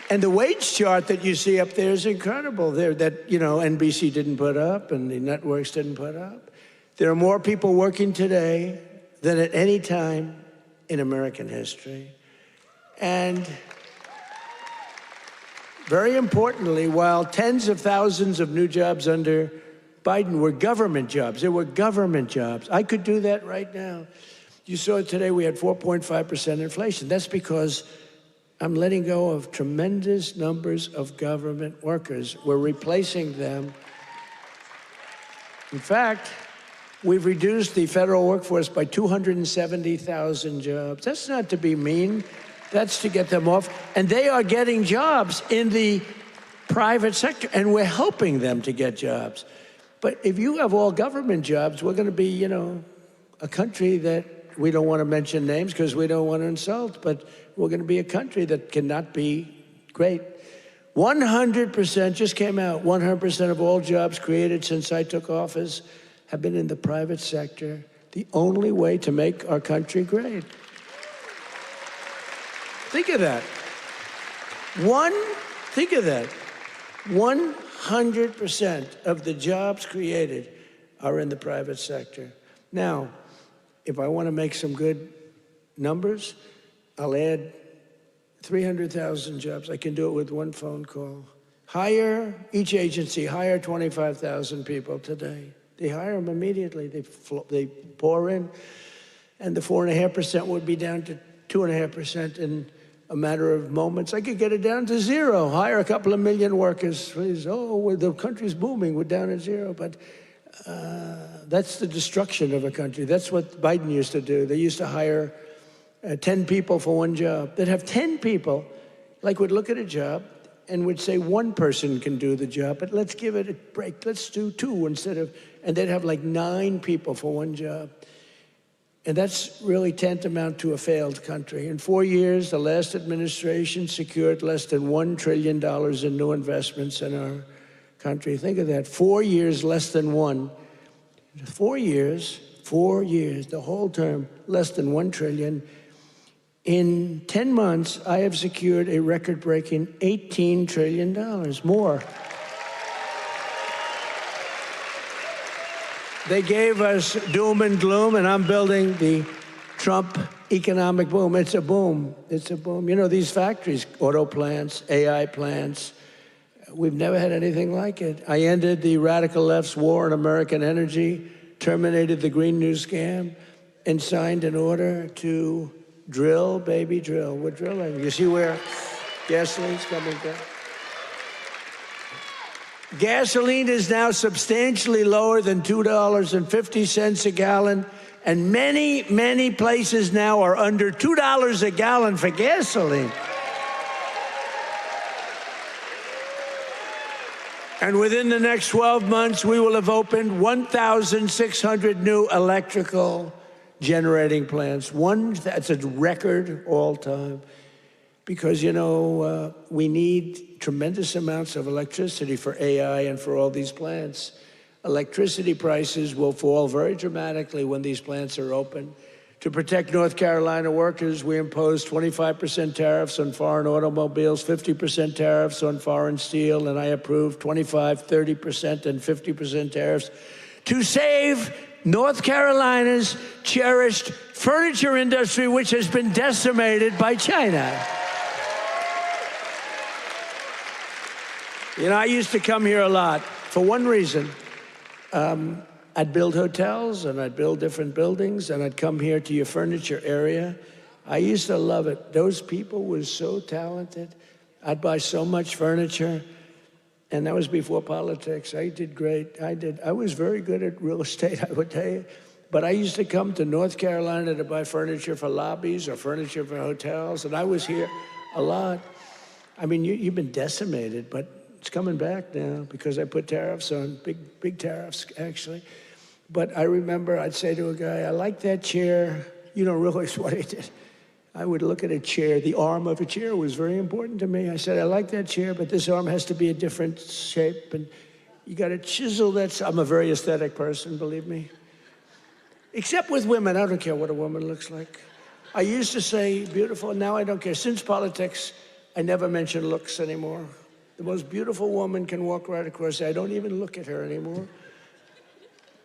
And the wage chart that you see up there is incredible. That NBC didn't put up and the networks didn't put up. There are more people working today than at any time in American history. And very importantly, while tens of thousands of new jobs under Biden were government jobs, there were government jobs. I could do that right now. You saw it today, we had 4.5% inflation. That's because I'm letting go of tremendous numbers of government workers. We're replacing them. In fact, we've reduced the federal workforce by 270,000 jobs. That's not to be mean. That's to get them off. And they are getting jobs in the private sector, and we're helping them to get jobs. But if you have all government jobs, we're going to be, a country that we don't want to mention names because we don't want to insult, but we're going to be a country that cannot be great. 100% just came out, 100% of all jobs created since I took office have been in the private sector. The only way to make our country great. Think of that. Think of that. 100% of the jobs created are in the private sector. Now, if I want to make some good numbers, I'll add 300,000 jobs. I can do it with one phone call. Each agency hire 25,000 people today. They hire them immediately. They pour in, and the 4.5% would be down to 2.5% in a matter of moments. I could get it down to zero. Hire a couple of million workers, please. Oh, the country's booming. We're down at zero. But that's the destruction of a country. That's what Biden used to do. They used to hire 10 people for one job. They'd have 10 people, would look at a job and would say one person can do the job, but let's give it a break. Let's do two and they'd have 9 people for one job. And that's really tantamount to a failed country. In 4 years, the last administration secured less than $1 trillion in new investments in our country. Think of that, 4 years, less than one. 4 years, the whole term, less than $1 trillion. In 10 months, I have secured a record-breaking $18 trillion more. They gave us doom and gloom, and I'm building the Trump economic boom. It's a boom. It's a boom. These factories, auto plants, AI plants, we've never had anything like it. I ended the radical left's war on American energy, terminated the Green New scam, and signed an order to drill, baby, drill. We're drilling. You see where gasoline's coming from? Gasoline is now substantially lower than $2.50 a gallon, and many, many places now are under $2 a gallon for gasoline. And within the next 12 months, we will have opened 1,600 new electrical generating plants. That's a record all time. Because, we need tremendous amounts of electricity for AI and for all these plants. Electricity prices will fall very dramatically when these plants are open. To protect North Carolina workers, we imposed 25% tariffs on foreign automobiles, 50% tariffs on foreign steel, and I approved 25%, 30%, and 50% tariffs to save North Carolina's cherished furniture industry, which has been decimated by China. I used to come here a lot for one reason. I'd build hotels and I'd build different buildings and I'd come here to your furniture area I used to love it. Those people were so talented. I'd buy so much furniture, and that was before politics. I did great. I was very good at real estate, I would tell you. But I used to come to North Carolina to buy furniture for lobbies or furniture for hotels, and I was here a lot. I mean, you've been decimated, but it's coming back now because I put tariffs on, big tariffs, actually. But I remember I'd say to a guy, I like that chair. You don't realize what I did. I would look at a chair. The arm of a chair was very important to me. I said, I like that chair, but this arm has to be a different shape, and you got to chisel that. I'm a very aesthetic person, believe me. Except with women. I don't care what a woman looks like. I used to say beautiful. Now I don't care. Since politics, I never mention looks anymore. The most beautiful woman can walk right across. I don't even look at her anymore.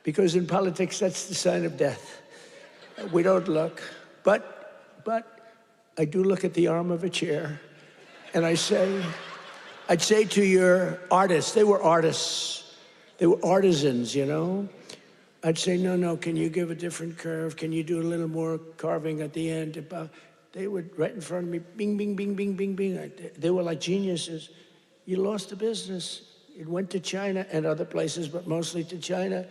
Because in politics, that's the sign of death. We don't look. But I do look at the arm of a chair, and I'd say to your artists, they were artists. They were artisans, you know? I'd say, no, can you give a different curve? Can you do a little more carving at the end? They would, right in front of me, bing, bing, bing, bing, bing, bing. They were like geniuses. You lost the business. It went to China and other places, but mostly to China,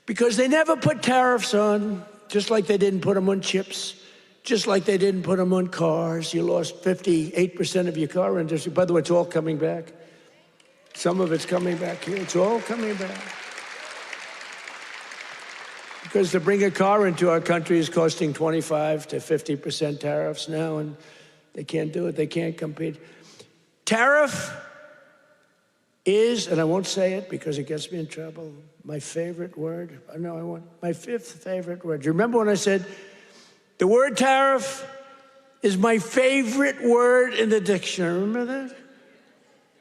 because they never put tariffs on, just like they didn't put them on chips, just like they didn't put them on cars. You lost 58% of your car industry. By the way, it's all coming back. Some of it's coming back here. It's all coming back. Because to bring a car into our country is costing 25 to 50% tariffs now, and they can't do it. They can't compete. Tariff is, and I won't say it because it gets me in trouble, my favorite word. No, I won't. My fifth favorite word. Do you remember when I said the word tariff is my favorite word in the dictionary? Remember that?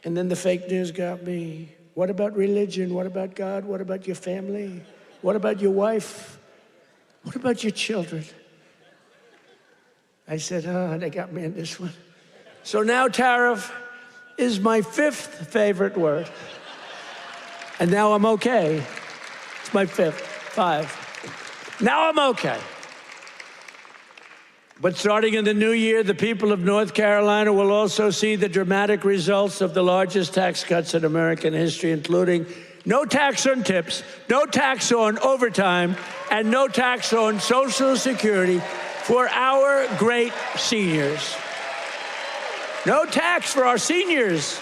And then the fake news got me. What about religion? What about God? What about your family? What about your wife? What about your children? I said, they got me in this one. So now tariff is my fifth favorite word. And now I'm okay. It's my fifth, 5. Now I'm okay. But starting in the new year, the people of North Carolina will also see the dramatic results of the largest tax cuts in American history, including no tax on tips, no tax on overtime, and no tax on Social Security for our great seniors. No tax for our seniors.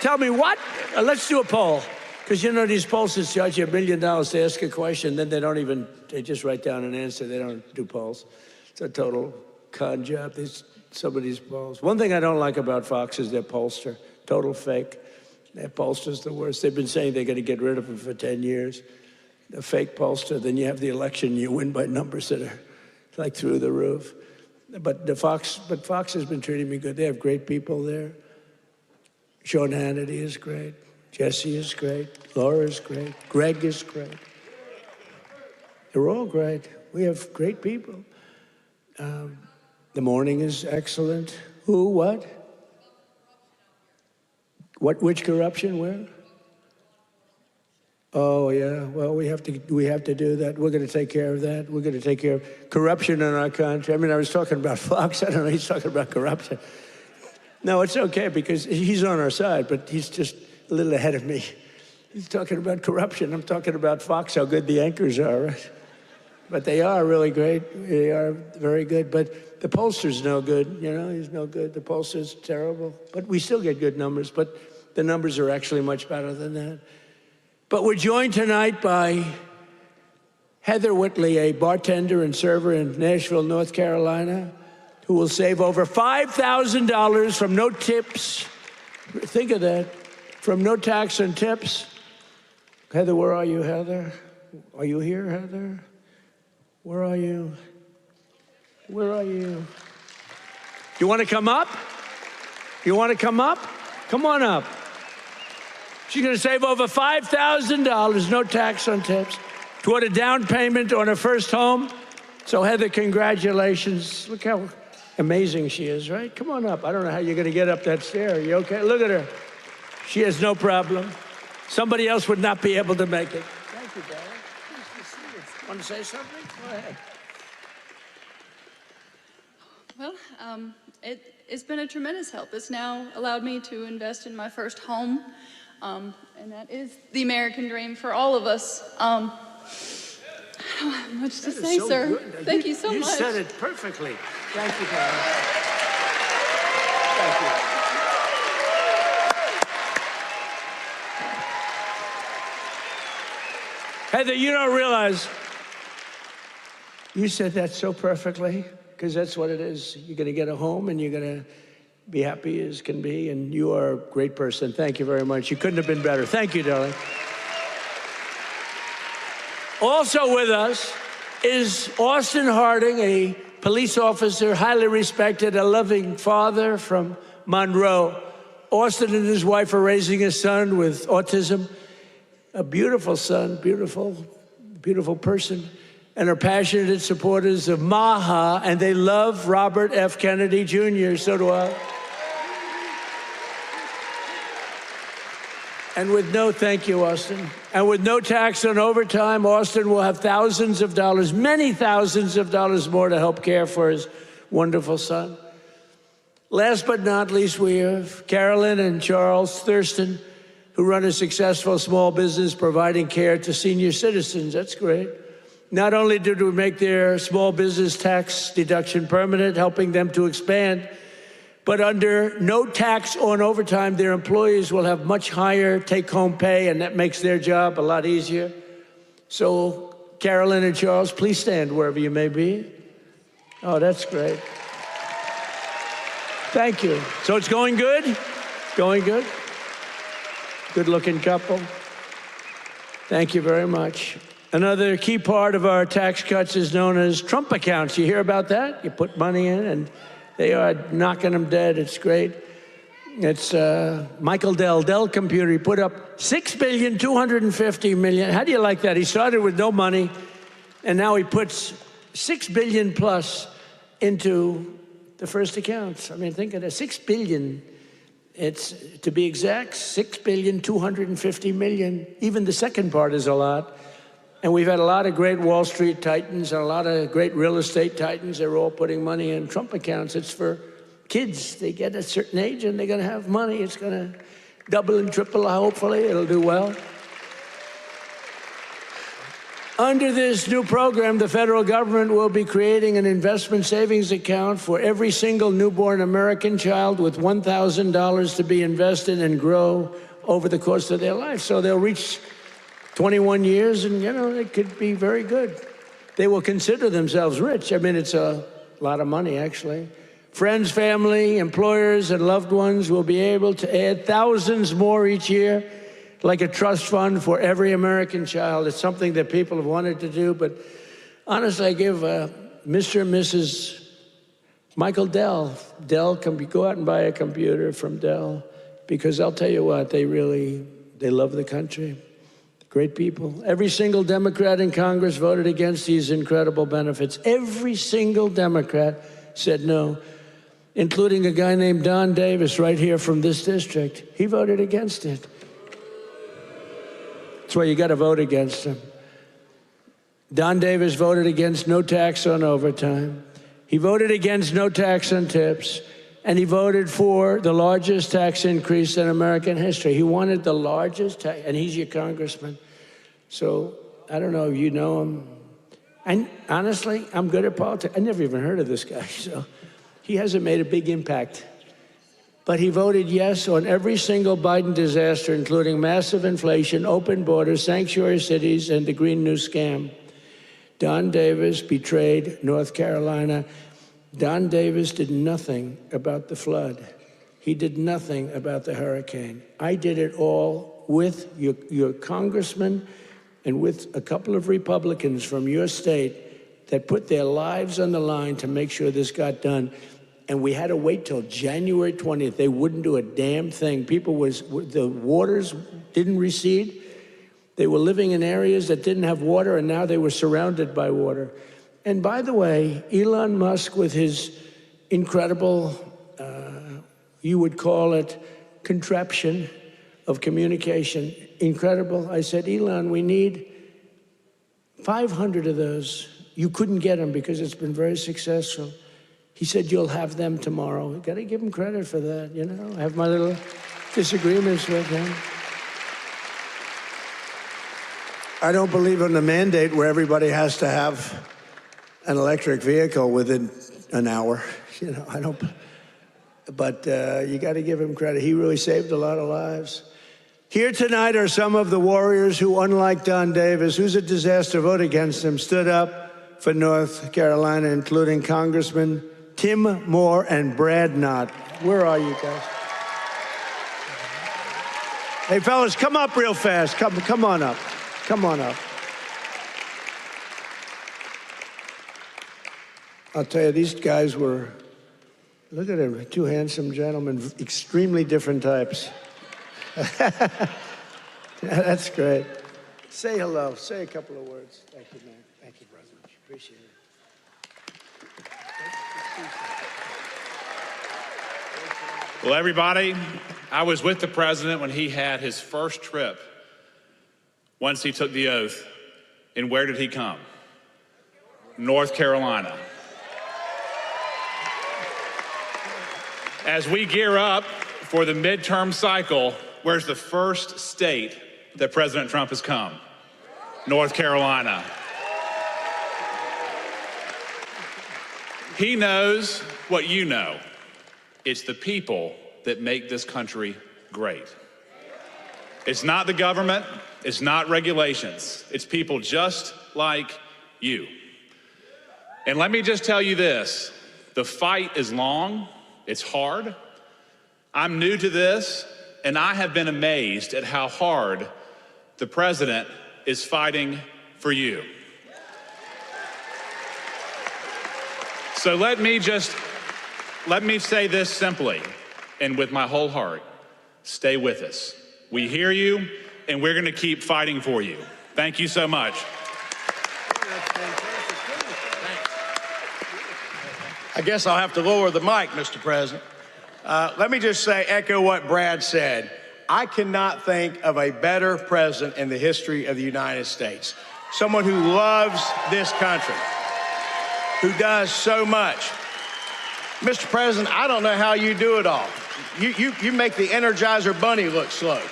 Tell me what? Let's do a poll. Because you know these pollsters charge you $1 million to ask a question, then they just write down an answer. They don't do polls. It's a total con job, some of these polls. One thing I don't like about Fox is their pollster. Total fake. Their pollster's the worst. They've been saying they're going to get rid of them for 10 years. A fake pollster, then you have the election, you win by numbers that are like through the roof. But Fox has been treating me good. They have great people there. Sean Hannity is great. Jesse is great. Laura is great. Greg is great. They're all great. We have great people. The morning is excellent. Who, what? Which corruption, where? Oh, yeah. Well, we have to do that. We're going to take care of that. We're going to take care of corruption in our country. I mean, I was talking about Fox. I don't know. He's talking about corruption. No, it's okay because he's on our side, but he's just a little ahead of me. He's talking about corruption. I'm talking about Fox, how good the anchors are, right? But they are really great. They are very good. But the pollster's no good. You know, he's no good. The pollster's terrible. But we still get good numbers. But the numbers are actually much better than that. But we're joined tonight by Heather Whitley, a bartender and server in Nashville, North Carolina, who will save over $5,000 from no tips. Think of that. From no tax and tips. Heather, where are you, Heather? Are you here, Heather? Where are you? Where are you? You want to come up? You want to come up? Come on up. She's going to save over $5,000, no tax on tips, toward a down payment on her first home. So, Heather, congratulations. Look how amazing she is, right? Come on up. I don't know how you're going to get up that stair. Are you okay? Look at her. She has no problem. Somebody else would not be able to make it. Thank you, Dad. Nice to see you. Want to say something? Go ahead. Well, it's been a tremendous help. It's now allowed me to invest in my first home, and that is the American dream for all of us. I don't have much to say, so sir. Good. Thank you so much. You said it perfectly. Thank you, Carol. Thank you. Heather, you don't realize you said that so perfectly, because that's what it is. You're going to get a home, and you're going to be happy as can be, and you are a great person. Thank you very much. You couldn't have been better. Thank you, darling. Also with us is Austin Harding, a police officer, highly respected, a loving father from Monroe. Austin and his wife are raising a son with autism, a beautiful son, beautiful, beautiful person, and are passionate supporters of MAGA, and they love Robert F. Kennedy Jr., so do I. And with no, thank you, Austin. And with no tax on overtime, Austin will have thousands of dollars, many thousands of dollars more to help care for his wonderful son. Last but not least, we have Carolyn and Charles Thurston, who run a successful small business providing care to senior citizens. That's great. Not only did we make their small business tax deduction permanent, helping them to expand, but under no tax on overtime, their employees will have much higher take-home pay, and that makes their job a lot easier. So, Carolyn and Charles, please stand wherever you may be. Oh, that's great. Thank you. So it's going good? Going good? Good-looking couple. Thank you very much. Another key part of our tax cuts is known as Trump accounts. You hear about that? You put money in, and they are knocking them dead. It's great. It's Michael Dell Computer. He put up $6.25 billion. How do you like that? He started with no money, and now he puts $6 billion plus into the first accounts. I mean, think of that, $6 billion. It's, to be exact, $6.25 billion. Even the second part is a lot. And we've had a lot of great Wall Street titans and a lot of great real estate titans. They're all putting money in Trump accounts. It's for kids. They get a certain age and they're going to have money. It's going to double and triple, hopefully. It'll do well. Under this new program, the federal government will be creating an investment savings account for every single newborn American child with $1,000 to be invested and grow over the course of their life. So they'll reach 21 years, and, you know, it could be very good. They will consider themselves rich. I mean, it's a lot of money, actually. Friends, family, employers, and loved ones will be able to add thousands more each year, like a trust fund for every American child. It's something that people have wanted to do, but honestly, I give Mr. and Mrs. Michael Dell, go out and buy a computer from Dell, because I'll tell you what, they love the country. Great people. Every single Democrat in Congress voted against these incredible benefits. Every single Democrat said no, including a guy named Don Davis right here from this district. He voted against it. That's why you got to vote against him. Don Davis voted against no tax on overtime. He voted against no tax on tips. And he voted for the largest tax increase in American history. He wanted the largest tax, and he's your congressman. So I don't know if you know him. And honestly, I'm good at politics. I never even heard of this guy, so he hasn't made a big impact. But he voted yes on every single Biden disaster, including massive inflation, open borders, sanctuary cities, and the Green New Scam. Don Davis betrayed North Carolina. Don Davis did nothing about the flood. He did nothing about the hurricane. I did it all with your congressman and with a couple of Republicans from your state that put their lives on the line to make sure this got done. And we had to wait till January 20th. They wouldn't do a damn thing. The waters didn't recede. They were living in areas that didn't have water, and now they were surrounded by water. And by the way, Elon Musk, with his incredible, you would call it contraption of communication, incredible. I said, Elon, we need 500 of those. You couldn't get them because it's been very successful. He said, you'll have them tomorrow. You got to give him credit for that, you know. I have my little disagreements with him. I don't believe in the mandate where everybody has to have an electric vehicle within an hour. You know, I don't, but you got to give him credit. He really saved a lot of lives. Here tonight are some of the warriors who, unlike Don Davis, who's a disaster vote against him, stood up for North Carolina, including Congressman Tim Moore and Brad Knott. Where are you guys? Hey, fellas, come up real fast. Come on up. Come on up. I'll tell you, these guys were, look at them, two handsome gentlemen, extremely different types. That's great. Say hello. Say a couple of words. Thank you, man. Thank you, brother. Appreciate it. Well, everybody, I was with the president when he had his first trip once he took the oath. And where did he come? North Carolina. As we gear up for the midterm cycle, where's the first state that President Trump has come? North Carolina. He knows what you know. It's the people that make this country great. It's not the government, it's not regulations, it's people just like you. And let me just tell you this, the fight is long, it's hard. I'm new to this, and I have been amazed at how hard the president is fighting for you. So let me say this simply and with my whole heart. Stay with us. We hear you, and we're going to keep fighting for you. Thank you so much. I guess I'll have to lower the mic, Mr. President. Let me just say, echo what Brad said. I cannot think of a better president in the history of the United States. Someone who loves this country, who does so much. Mr. President, I don't know how you do it all. You make the Energizer Bunny look slow.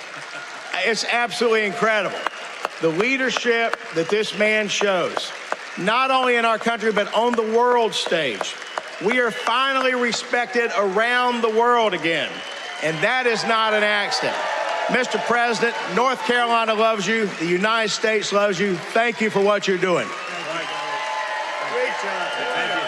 It's absolutely incredible. The leadership that this man shows, not only in our country, but on the world stage. We are finally respected around the world again, and that is not an accident. Mr. President, North Carolina loves you. The United States loves you. Thank you for what you're doing. Great job. Thank you.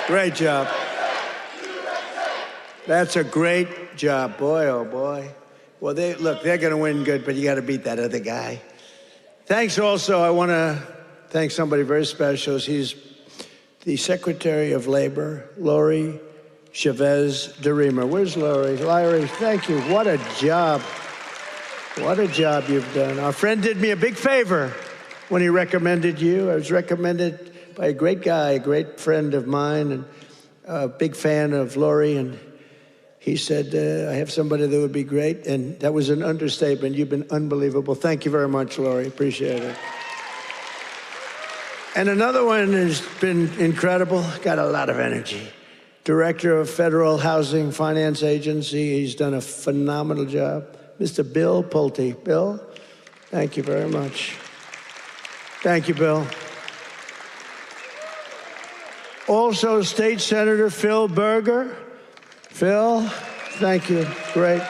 Great job. That's a great job. Boy, oh boy. Well, they're going to win good, but you got to beat that other guy. Thanks also. I want to thank somebody very special. He's the Secretary of Labor, Lori Chavez DeRemer. Where's Lori? Larry, thank you. What a job. What a job you've done. Our friend did me a big favor when he recommended you. I was recommended by a great guy, a great friend of mine, and a big fan of Lori, and he said, I have somebody that would be great, and that was an understatement. You've been unbelievable. Thank you very much, Lori. Appreciate it. And another one has been incredible, got a lot of energy. Director of Federal Housing Finance Agency. He's done a phenomenal job. Mr. Bill Pulte. Bill, thank you very much. Thank you, Bill. Also, State Senator Phil Berger. Phil, thank you. Great.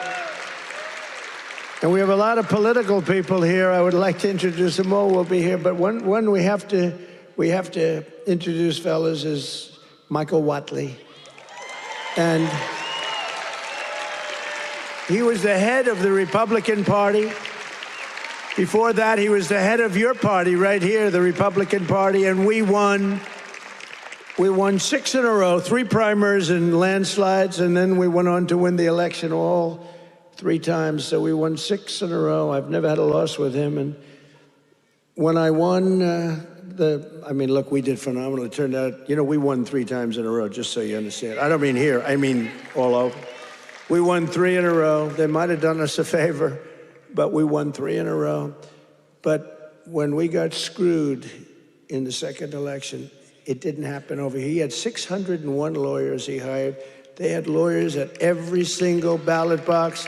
And we have a lot of political people here. I would like to introduce them all. Will be here, but one we have to introduce, fellas, is Michael Whatley. And he was the head of the Republican Party. Before that, he was the head of your party right here, the Republican Party, and we won 6 in a row, 3 primaries and landslides, and then we went on to win the election all 3 times. So we won 6 in a row. I've never had a loss with him. And when I won, look, we did phenomenal. It turned out, we won 3 times in a row, just so you understand. I don't mean here, I mean all over. We won 3 in a row. They might have done us a favor, but we won 3 in a row. But when we got screwed in the second election, it didn't happen over here. He had 601 lawyers he hired. They had lawyers at every single ballot box,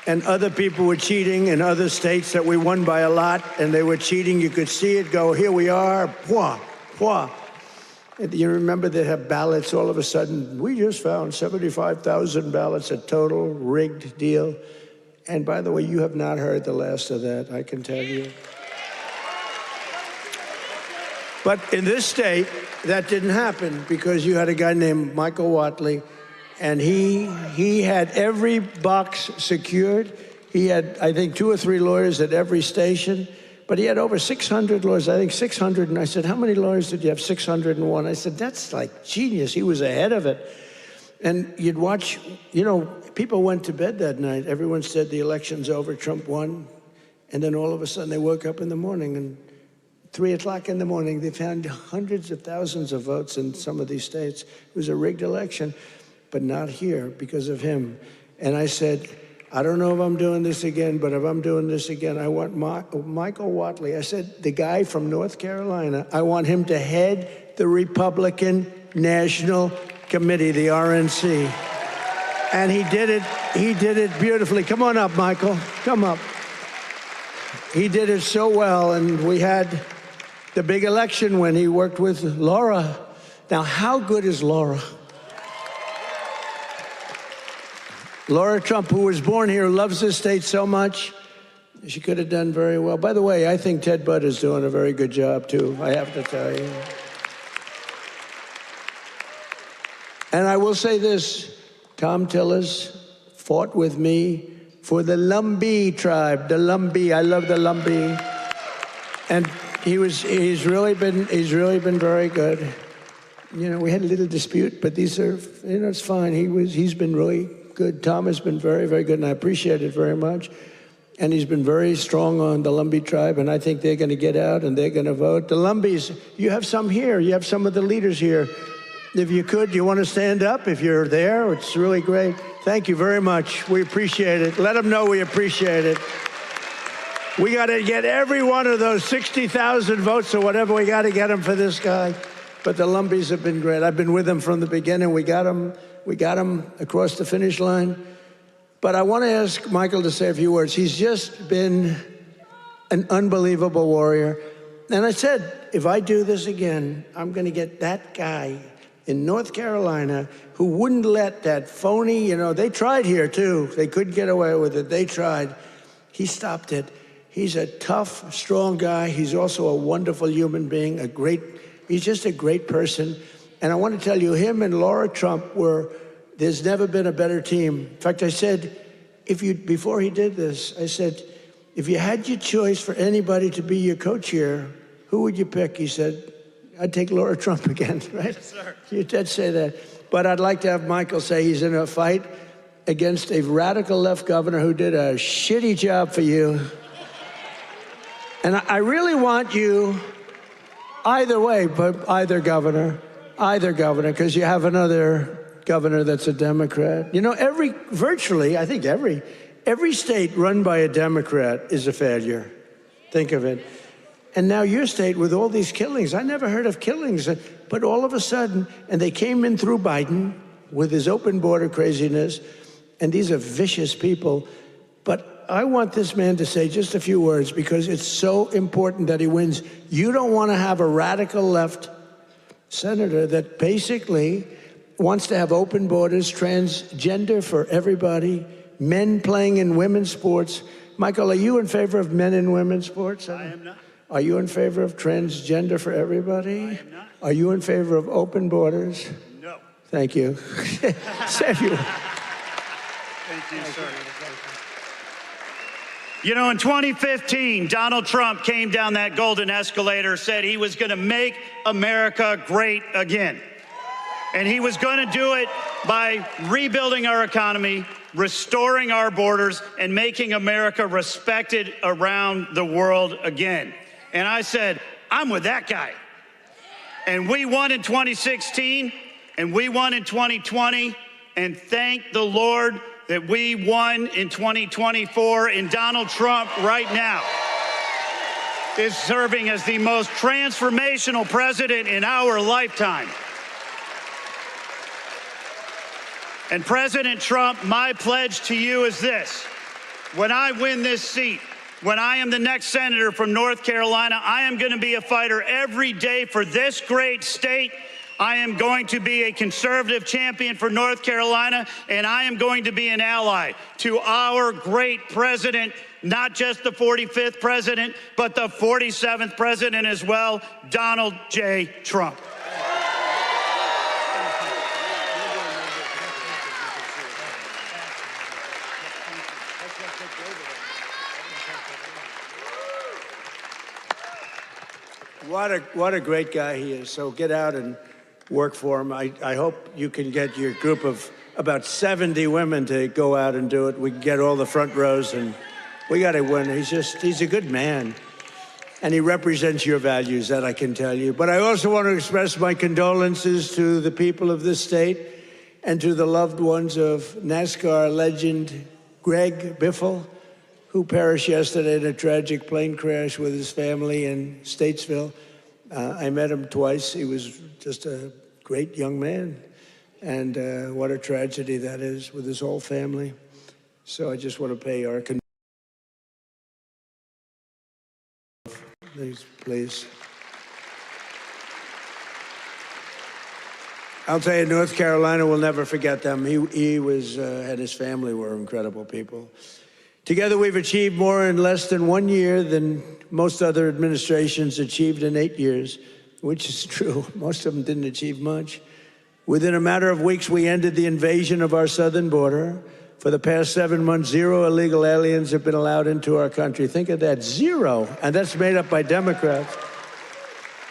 and other people were cheating in other states that we won by a lot, and they were cheating. You could see it go, here we are, pwah, pwah. And you remember they have ballots all of a sudden. We just found 75,000 ballots, a total rigged deal. And by the way, you have not heard the last of that, I can tell you. But in this state, that didn't happen because you had a guy named Michael Whatley, and he had every box secured. He had, I think, 2 or 3 lawyers at every station, but he had over 600 lawyers, I think 600. And I said, how many lawyers did you have? 601. I said, that's like genius. He was ahead of it. And you'd watch, you know, people went to bed that night. Everyone said the election's over, Trump won. And then all of a sudden they woke up in the morning, and 3 o'clock in the morning, they found hundreds of thousands of votes in some of these states. It was a rigged election, but not here because of him. And I said, I don't know if I'm doing this again, but if I'm doing this again, I want Michael Whatley. I said, the guy from North Carolina, I want him to head the Republican National Committee, the RNC. And he did it beautifully. Come on up, Michael, come up. He did it so well, and we had the big election when he worked with Laura. Now, how good is Laura? Laura Trump, who was born here, loves this state so much. She could have done very well. By the way, I think Ted Budd is doing a very good job, too, I have to tell you. And I will say this, Tom Tillis fought with me for the Lumbee tribe, the Lumbee. I love the Lumbee. And he's really been very good. You know, we had a little dispute, but these are, you know, it's fine. He's been really good. Tom has been very, very good, and I appreciate it very much. And he's been very strong on the Lumbee tribe, and I think they're going to get out and they're going to vote. The Lumbees, you have some here. You have some of the leaders here. If you could, you want to stand up if you're there? It's really great. Thank you very much. We appreciate it. Let them know we appreciate it. We got to get every one of those 60,000 votes or whatever. We got to get them for this guy. But the Lumbees have been great. I've been with them from the beginning. We got them across the finish line. But I want to ask Michael to say a few words. He's just been an unbelievable warrior. And I said, if I do this again, I'm going to get that guy in North Carolina who wouldn't let that phony, you know, they tried here too. They couldn't get away with it. They tried. He stopped it. He's a tough, strong guy. He's also a wonderful human being, he's just a great person. And I want to tell you, him and Laura Trump there's never been a better team. In fact, I said, before he did this, I said, if you had your choice for anybody to be your co-chair, who would you pick? He said, I'd take Laura Trump again, right? Yes, sir. You did say that. But I'd like to have Michael say he's in a fight against a radical left governor who did a shitty job for you. And I really want you, either way, but either governor, because you have another governor that's a Democrat. You know, virtually, I think every state run by a Democrat is a failure. Think of it. And now your state with all these killings, I never heard of killings, but all of a sudden, and they came in through Biden with his open border craziness, and these are vicious people. But I want this man to say just a few words because it's so important that he wins. You don't want to have a radical left senator that basically wants to have open borders, transgender for everybody, men playing in women's sports. Michael, are you in favor of men in women's sports? I am not. Are you in favor of transgender for everybody? I am not. Are you in favor of open borders? No. Thank you. Thank you. Thank you, sir. You know, in 2015, Donald Trump came down that golden escalator, said he was going to make America great again. And he was going to do it by rebuilding our economy, restoring our borders, and making America respected around the world again. And I said, I'm with that guy. And we won in 2016, and we won in 2020, and thank the Lord that we won in 2024, and Donald Trump right now is serving as the most transformational president in our lifetime. And President Trump, my pledge to you is this: when I win this seat, when I am the next senator from North Carolina, I am going to be a fighter every day for this great state. I am going to be a conservative champion for North Carolina, and I am going to be an ally to our great president, not just the 45th president, but the 47th president as well, Donald J. Trump. What a great guy he is. So get out and work for him. I hope you can get your group of about 70 women to go out and do it. We can get all the front rows, and we got to win. He's a good man, and he represents your values, that I can tell you. But I also want to express my condolences to the people of this state and to the loved ones of NASCAR legend Greg Biffle, who perished yesterday in a tragic plane crash with his family in Statesville. I met him twice. He was just a great young man. And what a tragedy that is with his whole family. So I just want to pay our please. I'll tell you, North Carolina will never forget them. He was, and his family were incredible people. Together, we've achieved more in less than 1 year than most other administrations achieved in 8 years, which is true. Most of them didn't achieve much. Within a matter of weeks, we ended the invasion of our southern border. For the past 7 months, 0 illegal aliens have been allowed into our country. Think of that, 0. And that's made up by Democrats.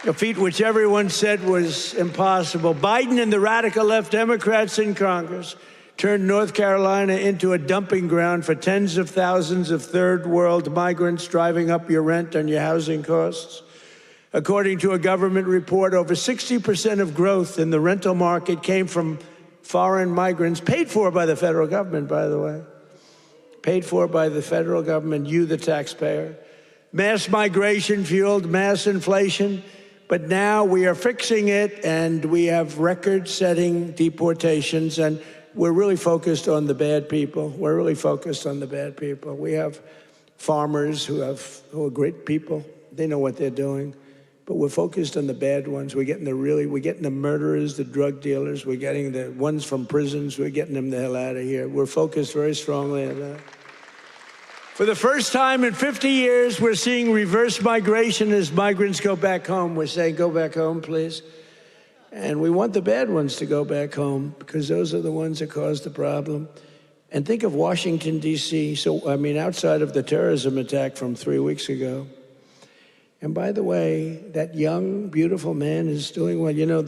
A feat which everyone said was impossible. Biden and the radical left Democrats in Congress turned North Carolina into a dumping ground for tens of thousands of third world migrants, driving up your rent and your housing costs. According to a government report, over 60% of growth in the rental market came from foreign migrants, paid for by the federal government, by the way. Paid for by the federal government, you, the taxpayer. Mass migration fueled mass inflation, but now we are fixing it, and we have record-setting deportations, and we're really focused on the bad people. We're really focused on the bad people. We have farmers who are great people. They know what they're doing. But we're focused on the bad ones. We're getting the murderers, the drug dealers. We're getting the ones from prisons. We're getting them the hell out of here. We're focused very strongly on that. For the first time in 50 years, we're seeing reverse migration as migrants go back home. We're saying, go back home, please. And we want the bad ones to go back home, because those are the ones that caused the problem. And think of Washington, D.C. So, I mean, outside of the terrorism attack from 3 weeks ago. And by the way, that young, beautiful man is doing well. You know,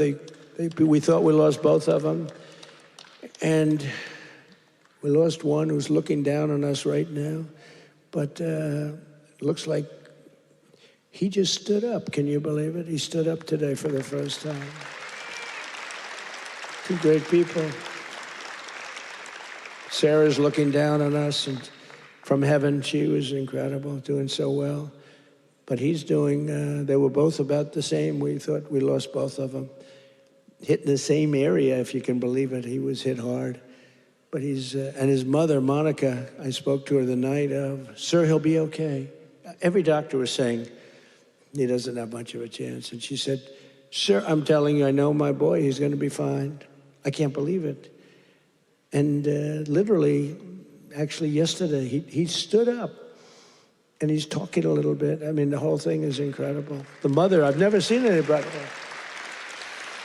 we thought we lost both of them. And we lost one who's looking down on us right now. But looks like he just stood up. Can you believe it? He stood up today for the first time. Two great people. Sarah's looking down on us, and from heaven, she was incredible, doing so well. But he's doing, they were both about the same. We thought we lost both of them. Hit in the same area, if you can believe it. He was hit hard. But he's, and his mother, Monica, I spoke to her the night of, sir, he'll be okay. Every doctor was saying he doesn't have much of a chance. And she said, sir, I'm telling you, I know my boy, he's going to be fine. I can't believe it. And literally, actually yesterday, he stood up. And he's talking a little bit. I mean, the whole thing is incredible. The mother, I've never seen anybody.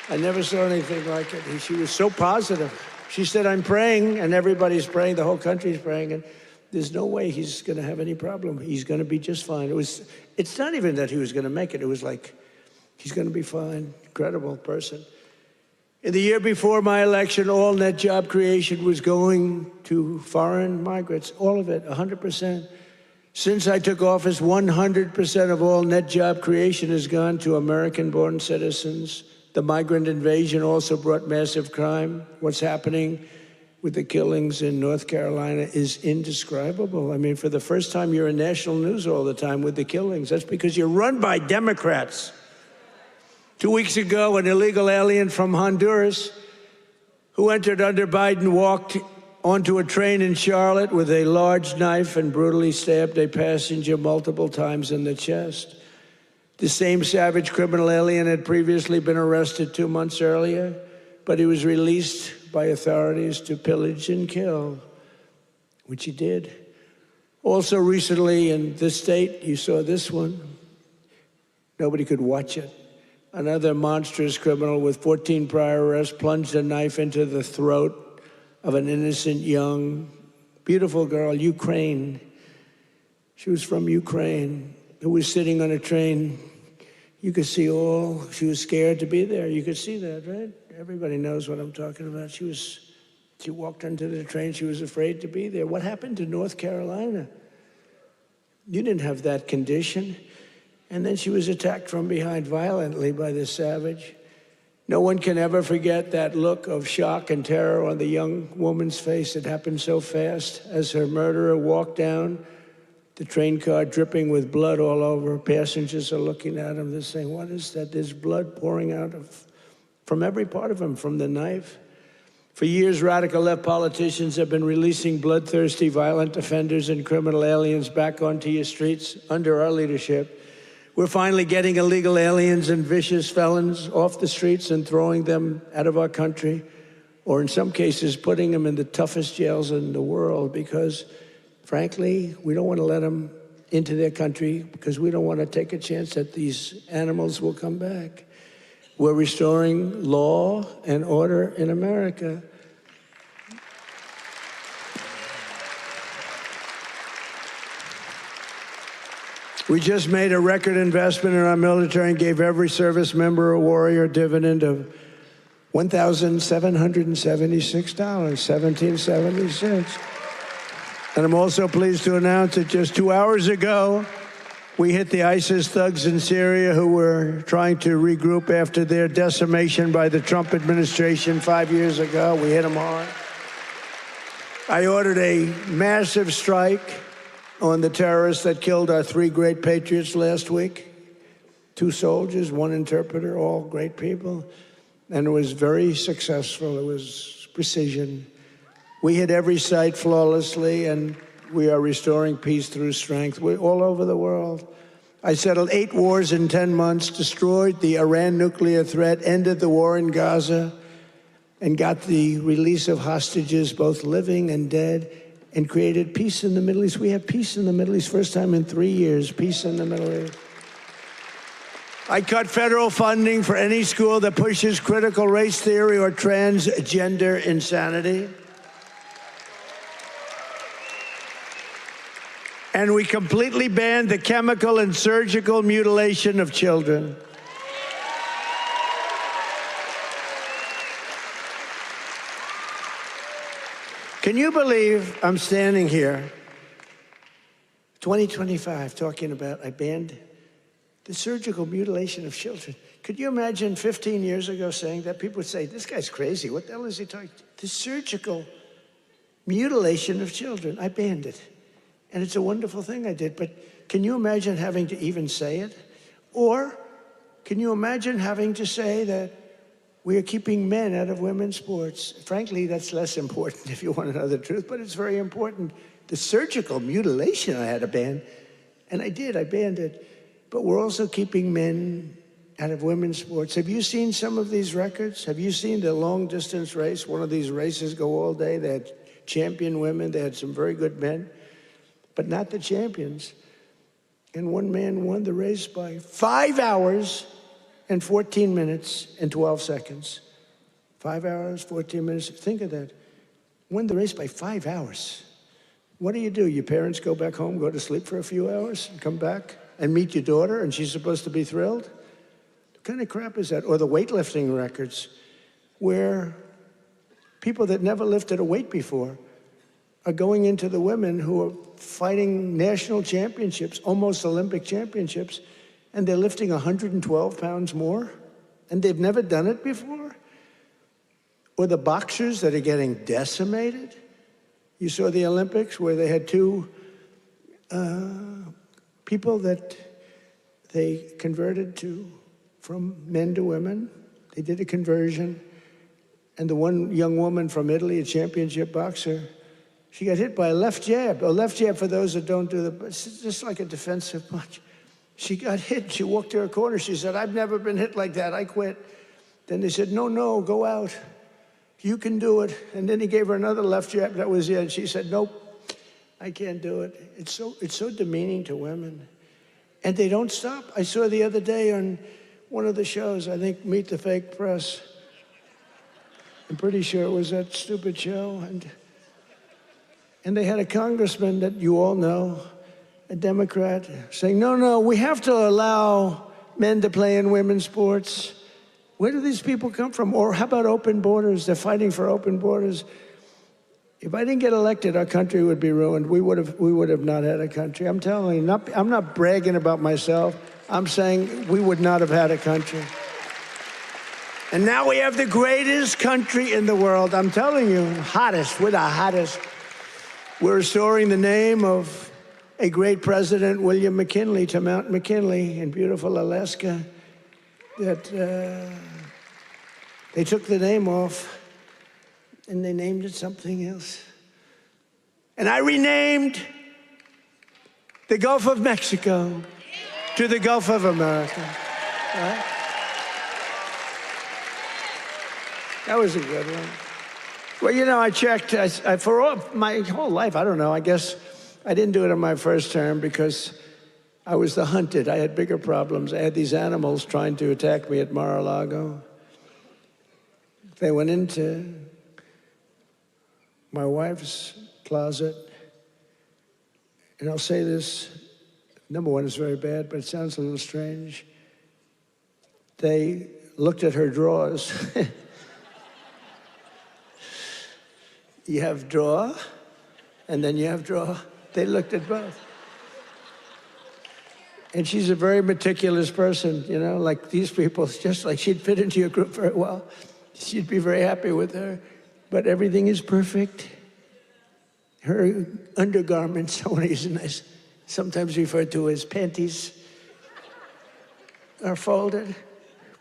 I never saw anything like it. She was so positive. She said, I'm praying, and everybody's praying. The whole country's praying, and there's no way he's going to have any problem. He's going to be just fine. It's not even that he was going to make it. It was like, he's going to be fine. Incredible person. In the year before my election, all net job creation was going to foreign migrants. All of it, 100%. Since I took office, 100% of all net job creation has gone to American-born citizens. The migrant invasion also brought massive crime. What's happening with the killings in North Carolina is indescribable. I mean, for the first time, you're in national news all the time with the killings. That's because you're run by Democrats. 2 weeks ago, an illegal alien from Honduras who entered under Biden walked onto a train in Charlotte with a large knife and brutally stabbed a passenger multiple times in the chest. The same savage criminal alien had previously been arrested 2 months earlier, but he was released by authorities to pillage and kill, which he did. Also recently in this state, you saw this one. Nobody could watch it. Another monstrous criminal with 14 prior arrests plunged a knife into the throat of an innocent young, beautiful girl, Ukraine. She was from Ukraine, who was sitting on a train. You could see she was scared to be there. You could see that, right? Everybody knows what I'm talking about. She walked onto the train. She was afraid to be there. What happened to North Carolina? You didn't have that condition. And then she was attacked from behind violently by this savage. No one can ever forget that look of shock and terror on the young woman's face. It happened so fast as her murderer walked down the train car, dripping with blood all over. Passengers are looking at him. They're saying, what is that? There's blood pouring out from every part of him, from the knife. For years, radical left politicians have been releasing bloodthirsty, violent offenders and criminal aliens back onto your streets under our leadership. We're finally getting illegal aliens and vicious felons off the streets and throwing them out of our country, or in some cases, putting them in the toughest jails in the world because, frankly, we don't want to let them into their country because we don't want to take a chance that these animals will come back. We're restoring law and order in America. We just made a record investment in our military and gave every service member a warrior dividend of $1,776, 1776. And I'm also pleased to announce that just 2 hours ago, we hit the ISIS thugs in Syria who were trying to regroup after their decimation by the Trump administration 5 years ago. We hit them hard. I ordered a massive strike on the terrorists that killed our 3 great patriots last week. 2 soldiers, 1 interpreter, all great people. And it was very successful. It was precision. We hit every site flawlessly, and we are restoring peace through strength. We're all over the world. I settled 8 wars in 10 months, destroyed the Iran nuclear threat, ended the war in Gaza, and got the release of hostages, both living and dead, and created peace in the Middle East. We have peace in the Middle East, first time in 3 years, peace in the Middle East. I cut federal funding for any school that pushes critical race theory or transgender insanity. And we completely banned the chemical and surgical mutilation of children. Can you believe I'm standing here, 2025, talking about I banned the surgical mutilation of children? Could you imagine 15 years ago saying that? People would say, this guy's crazy. What the hell is he talking? The surgical mutilation of children. I banned it. And it's a wonderful thing I did. But can you imagine having to even say it? Or can you imagine having to say that we are keeping men out of women's sports? Frankly, that's less important if you want to know the truth, but it's very important. The surgical mutilation I had to ban, and I did, I banned it. But we're also keeping men out of women's sports. Have you seen some of these records? Have you seen the long distance race? One of these races go all day. They had champion women, they had some very good men, but not the champions. And one man won the race by 5 hours and 14 minutes and 12 seconds. 5 hours, 14 minutes. Think of that. Won the race by 5 hours. What do? Your parents go back home, go to sleep for a few hours, and come back and meet your daughter, and she's supposed to be thrilled? What kind of crap is that? Or the weightlifting records, where people that never lifted a weight before are going into the women who are fighting national championships, almost Olympic championships, and they're lifting 112 pounds more, and they've never done it before? or the boxers that are getting decimated. You saw the Olympics where they had two people that they converted from men to women. They did a conversion. And the one young woman from Italy, a championship boxer, she got hit by a left jab. A left jab, for those that don't do it's just like a defensive punch. She got hit. She walked to her corner. She said, "I've never been hit like that. I quit." Then they said, "No, go out. You can do it." And then he gave her another left jab. That was it. She said, "Nope, I can't do it." It's so demeaning to women. And they don't stop. I saw the other day on one of the shows, I think Meet the Fake Press. I'm pretty sure it was that stupid show. And they had a congressman that you all know, a Democrat, saying, no, we have to allow men to play in women's sports. Where do these people come from? Or how about open borders? They're fighting for open borders. If I didn't get elected, our country would be ruined. We would have not had a country. I'm telling you, I'm not bragging about myself. I'm saying we would not have had a country. And now we have the greatest country in the world. I'm telling you, hottest. We're the hottest. We're restoring the name of a great president, William McKinley, to Mount McKinley in beautiful Alaska. That they took the name off and they named it something else. And I renamed the Gulf of Mexico to the Gulf of America. Right? That was a good one. Well, you know, I checked for my whole life. I don't know. I guess I didn't do it in my first term because I was the hunted. I had bigger problems. I had these animals trying to attack me at Mar-a-Lago. They went into my wife's closet. And I'll say this. Number one, it's very bad, but it sounds a little strange. They looked at her drawers. You have drawer, and then you have drawer. They looked at both. And she's a very meticulous person, you know, like these people. It's just like she'd fit into your group very well. She'd be very happy with her. But everything is perfect. Her undergarments, I want to use a nice, sometimes referred to as panties, are folded,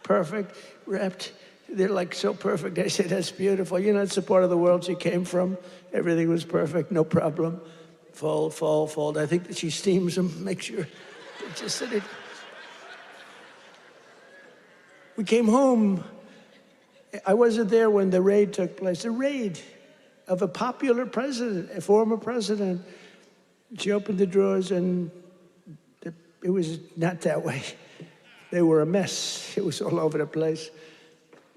perfect, wrapped. They're like so perfect. I said, that's beautiful. You know, it's the part of the world she came from. Everything was perfect, no problem. Fold, fold, fold. I think that she steams them, make sure. Just that it. We came home. I wasn't there when the raid took place. The raid of a popular president, a former president. She opened the drawers and it was not that way. They were a mess. It was all over the place.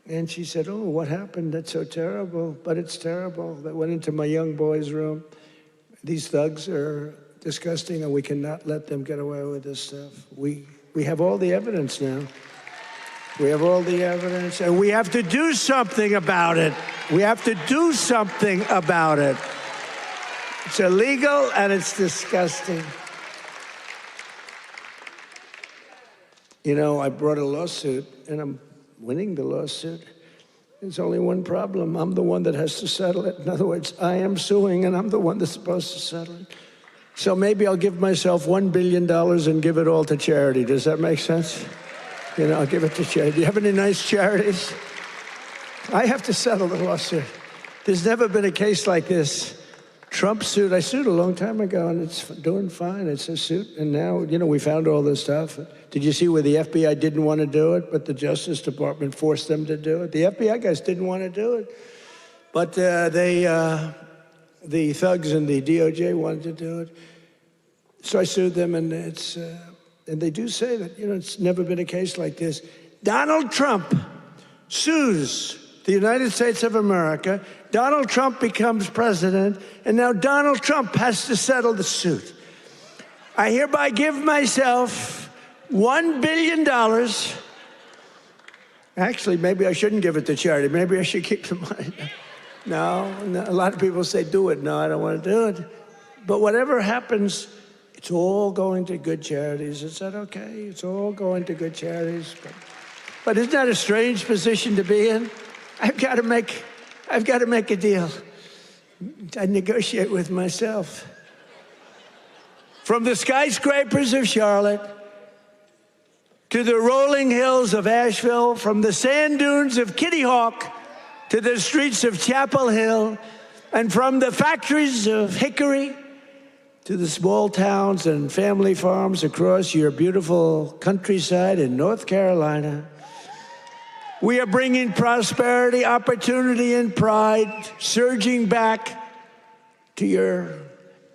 And she said, "Oh, what happened? That's so terrible." But it's terrible. They went into my young boy's room. These thugs are disgusting, and we cannot let them get away with this stuff. We have all the evidence now. We have all the evidence, and we have to do something about it. We have to do something about it. It's illegal, and it's disgusting. You know, I brought a lawsuit, and I'm winning the lawsuit. There's only one problem. I'm the one that has to settle it. In other words, I am suing, and I'm the one that's supposed to settle it. So maybe I'll give myself $1 billion and give it all to charity. Does that make sense? You know, I'll give it to charity. Do you have any nice charities? I have to settle the lawsuit. There's never been a case like this. Trump suit, I sued a long time ago, and it's doing fine. It's a suit, and now, you know, we found all this stuff. Did you see where the FBI didn't want to do it, but the Justice Department forced them to do it? The FBI guys didn't want to do it, but the thugs and the DOJ wanted to do it. So I sued them, and and they do say that, you know, it's never been a case like this. Donald Trump sues the United States of America. Donald Trump becomes president, and now Donald Trump has to settle the suit. I hereby give myself $1 billion. Actually, maybe I shouldn't give it to charity. Maybe I should keep the money. No, a lot of people say, do it. No, I don't want to do it. But whatever happens, it's all going to good charities. Is that okay? It's all going to good charities. But isn't that a strange position to be in? I've got to make I've got to make a deal. I negotiate with myself. From the skyscrapers of Charlotte to the rolling hills of Asheville, from the sand dunes of Kitty Hawk to the streets of Chapel Hill, and from the factories of Hickory to the small towns and family farms across your beautiful countryside in North Carolina, we are bringing prosperity, opportunity, and pride surging back to your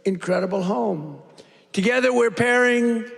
incredible home. Together, we're pairing